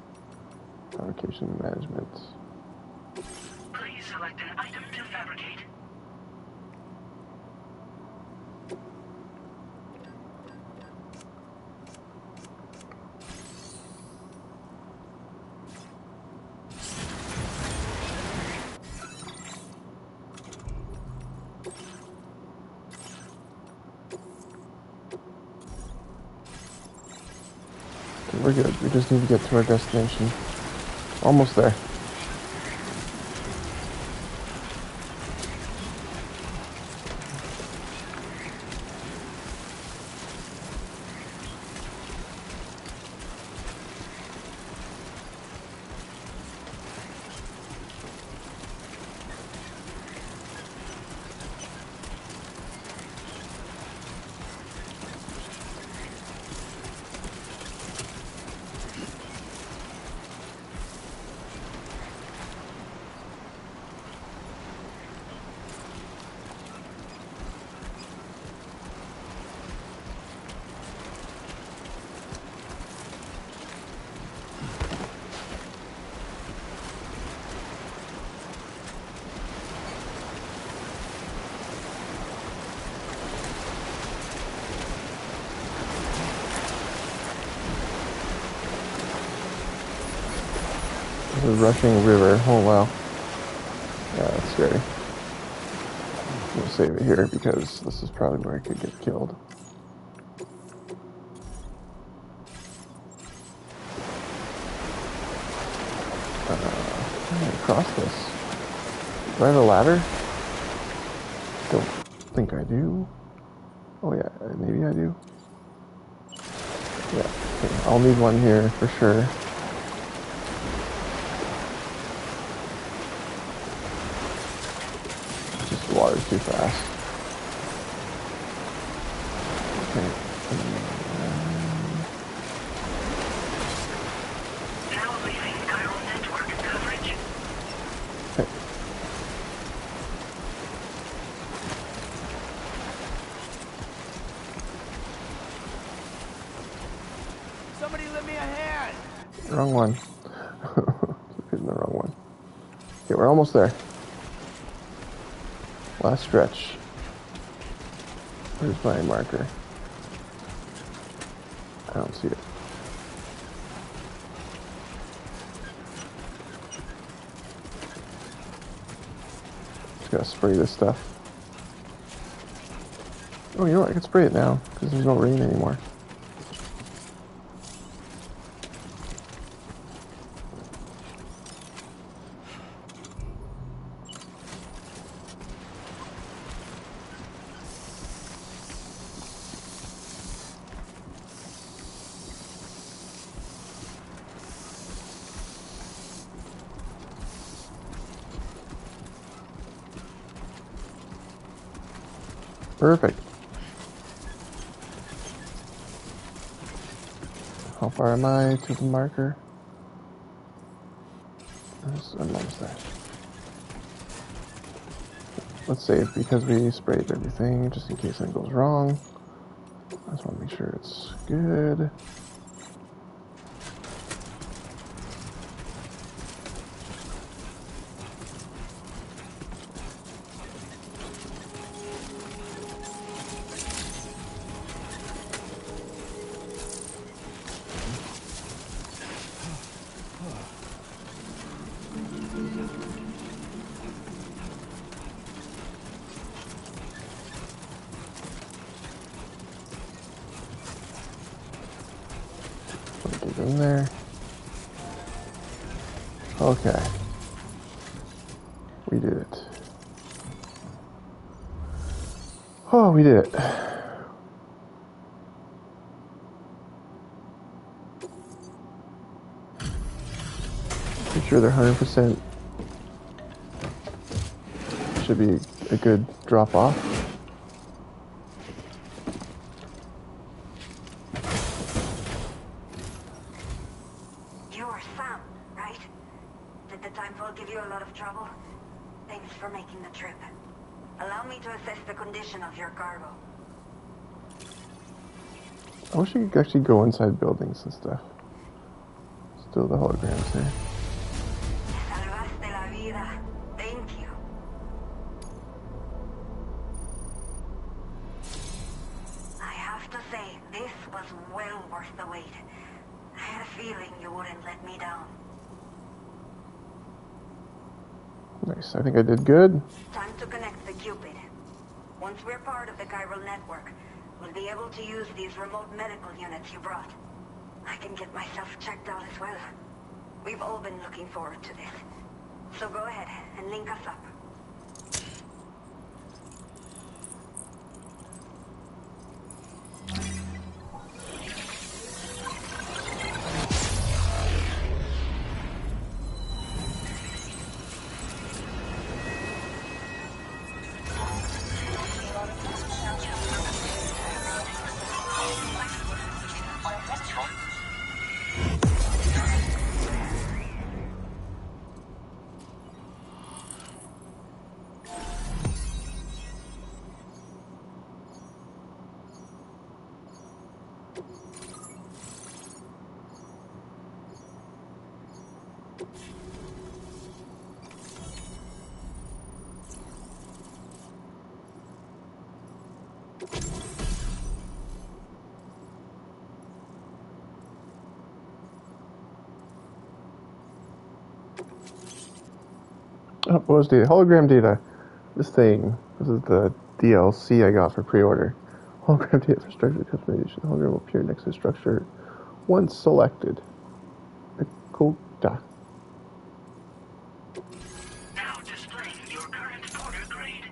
Fabrication management. Please select an item to fabricate. We're good. We just need to get to our destination. Almost there. This is rushing river. Oh wow. Yeah, that's scary. I'm gonna save it here because this is probably where I could get killed. How do I cross this? Do I have a ladder? Don't think I do. Oh yeah, maybe I do. Yeah, okay. I'll need one here for sure. Just the water's too fast. Okay. Now leaving chiral network coverage. Okay. Somebody lend me a hand! Wrong one. Keep hitting the wrong one. Okay, we're almost there. Last stretch. Where's my marker? I don't see it. Just gotta spray this stuff. Oh, you know what? I can spray it now because there's no rain anymore. Perfect. How far am I to the marker? I'm almost there. Let's save because we sprayed everything just in case anything goes wrong. I just want to make sure it's good. in there. Okay. We did it. Oh, we did it. Pretty sure they're 100%. Should be a good drop off. You're Sam, right? Did the timefall give you a lot of trouble? Thanks for making the trip. Allow me to assess the condition of your cargo. I wish I could actually go inside buildings and stuff. Still the holograms there. Salvaste la vida. Thank you. I have to say, this was well worth the wait. I had a feeling you wouldn't let me down. Nice. I think I did good. Time to connect the Cupid. Once we're part of the chiral network, we'll be able to use these remote medical units you brought. I can get myself checked out as well. We've all been looking forward to this. So go ahead and link us up. Oh, what was data? Hologram data. This thing. This is the DLC I got for pre-order. Hologram data for structure customization. Hologram will appear next to structure once selected. Coda. Now displaying your current order grade.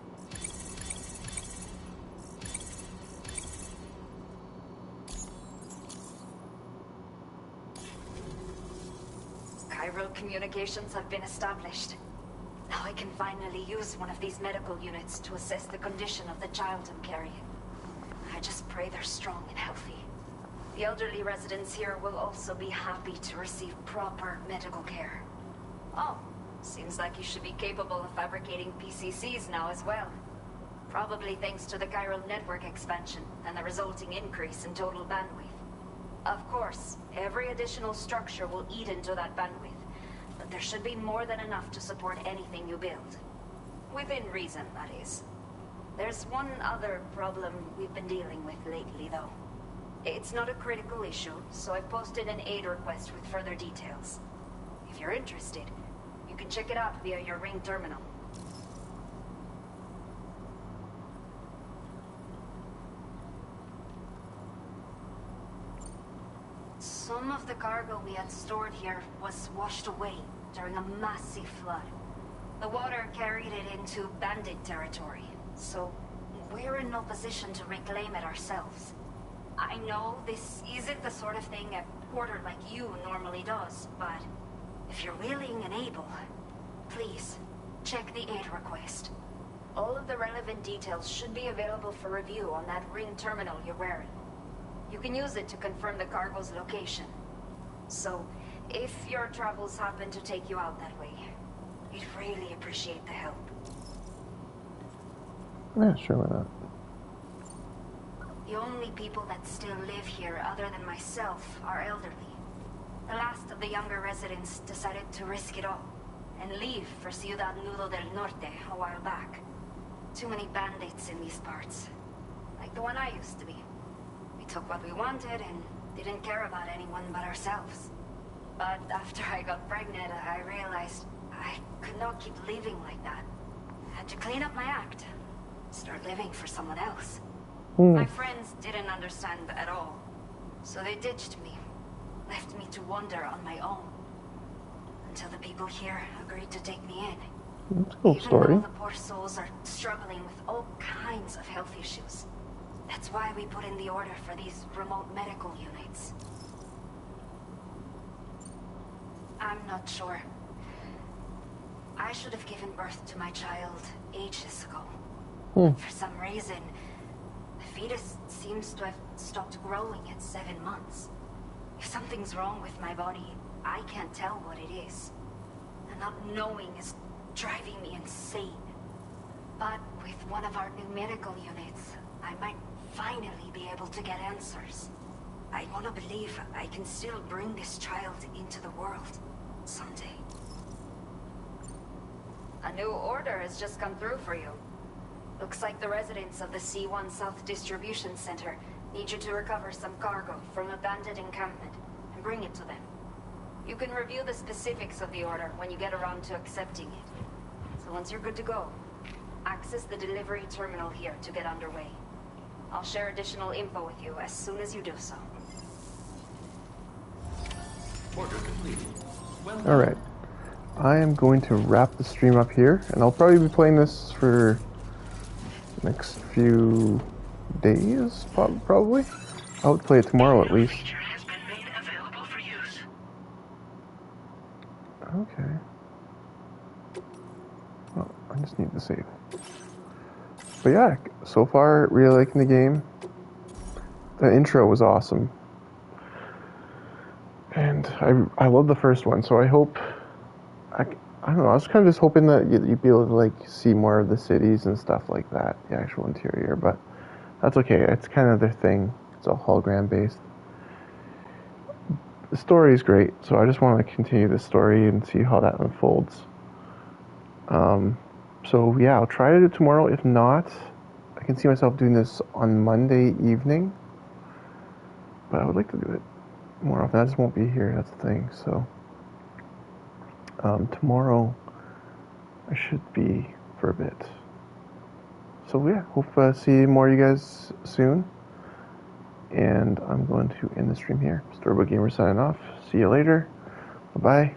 Chiral communications have been established. Now I can finally use one of these medical units to assess the condition of the child I'm carrying. I just pray they're strong and healthy. The elderly residents here will also be happy to receive proper medical care. Oh, seems like you should be capable of fabricating PCCs now as well. Probably thanks to the chiral network expansion and the resulting increase in total bandwidth. Of course, every additional structure will eat into that bandwidth, but there should be more than enough to support anything you build. Within reason, that is. There's one other problem we've been dealing with lately, though. It's not a critical issue, so I've posted an aid request with further details. If you're interested, you can check it out via your ring terminal. Some of the cargo we had stored here was washed away during a massive flood. The water carried it into bandit territory, so we're in no position to reclaim it ourselves. I know this isn't the sort of thing a porter like you normally does, but if you're willing and able, please check the aid request. All of the relevant details should be available for review on that ring terminal you're wearing. You can use it to confirm the cargo's location. So, if your travels happen to take you out that way, we'd really appreciate the help. Yeah, sure, why not? The only people that still live here other than myself are elderly. The last of the younger residents decided to risk it all and leave for Ciudad Nudo del Norte a while back. Too many bandits in these parts. Like the one I used to be. We took what we wanted and didn't care about anyone but ourselves. But after I got pregnant, I realized I could not keep living like that. I had to clean up my act. Start living for someone else. My friends didn't understand at all, so they ditched me. left me to wander on my own. Until the people here agreed to take me in. That's a cool Even story. though the poor souls are struggling with all kinds of health issues. That's why we put in the order for these remote medical units. I'm not sure. I should have given birth to my child ages ago. For some reason, the fetus seems to have stopped growing at 7 months. If something's wrong with my body, I can't tell what it is. And not knowing is driving me insane. But with one of our new medical units, I might finally be able to get answers. I want to believe I can still bring this child into the world someday. A new order has just come through for you. Looks like the residents of the C1 South Distribution Center need you to recover some cargo from abandoned encampment and bring it to them. You can review the specifics of the order when you get around to accepting it. So once you're good to go, access the delivery terminal here to get underway. I'll share additional info with you as soon as you do so. Order complete. Well done. Alright. I am going to wrap the stream up here, and I'll probably be playing this for the next few days, probably. I would play it tomorrow at least. Okay. Well, I just need to save. But yeah, so far, really liking the game. The intro was awesome. And I love the first one, so I hope... I don't know, I was kind of just hoping that you'd be able to, like, see more of the cities and stuff like that, the actual interior, but that's okay. It's kind of their thing. It's all hologram-based. The story is great, so I just want to continue the story and see how that unfolds. So yeah, I'll try to do it tomorrow. If not, I can see myself doing this on Monday evening. But I would like to do it more often. I just won't be here, that's the thing. So tomorrow I should be for a bit. So yeah, hope to see more of you guys soon. And I'm going to end the stream here. Storybook Gamer signing off. See you later. Bye-bye.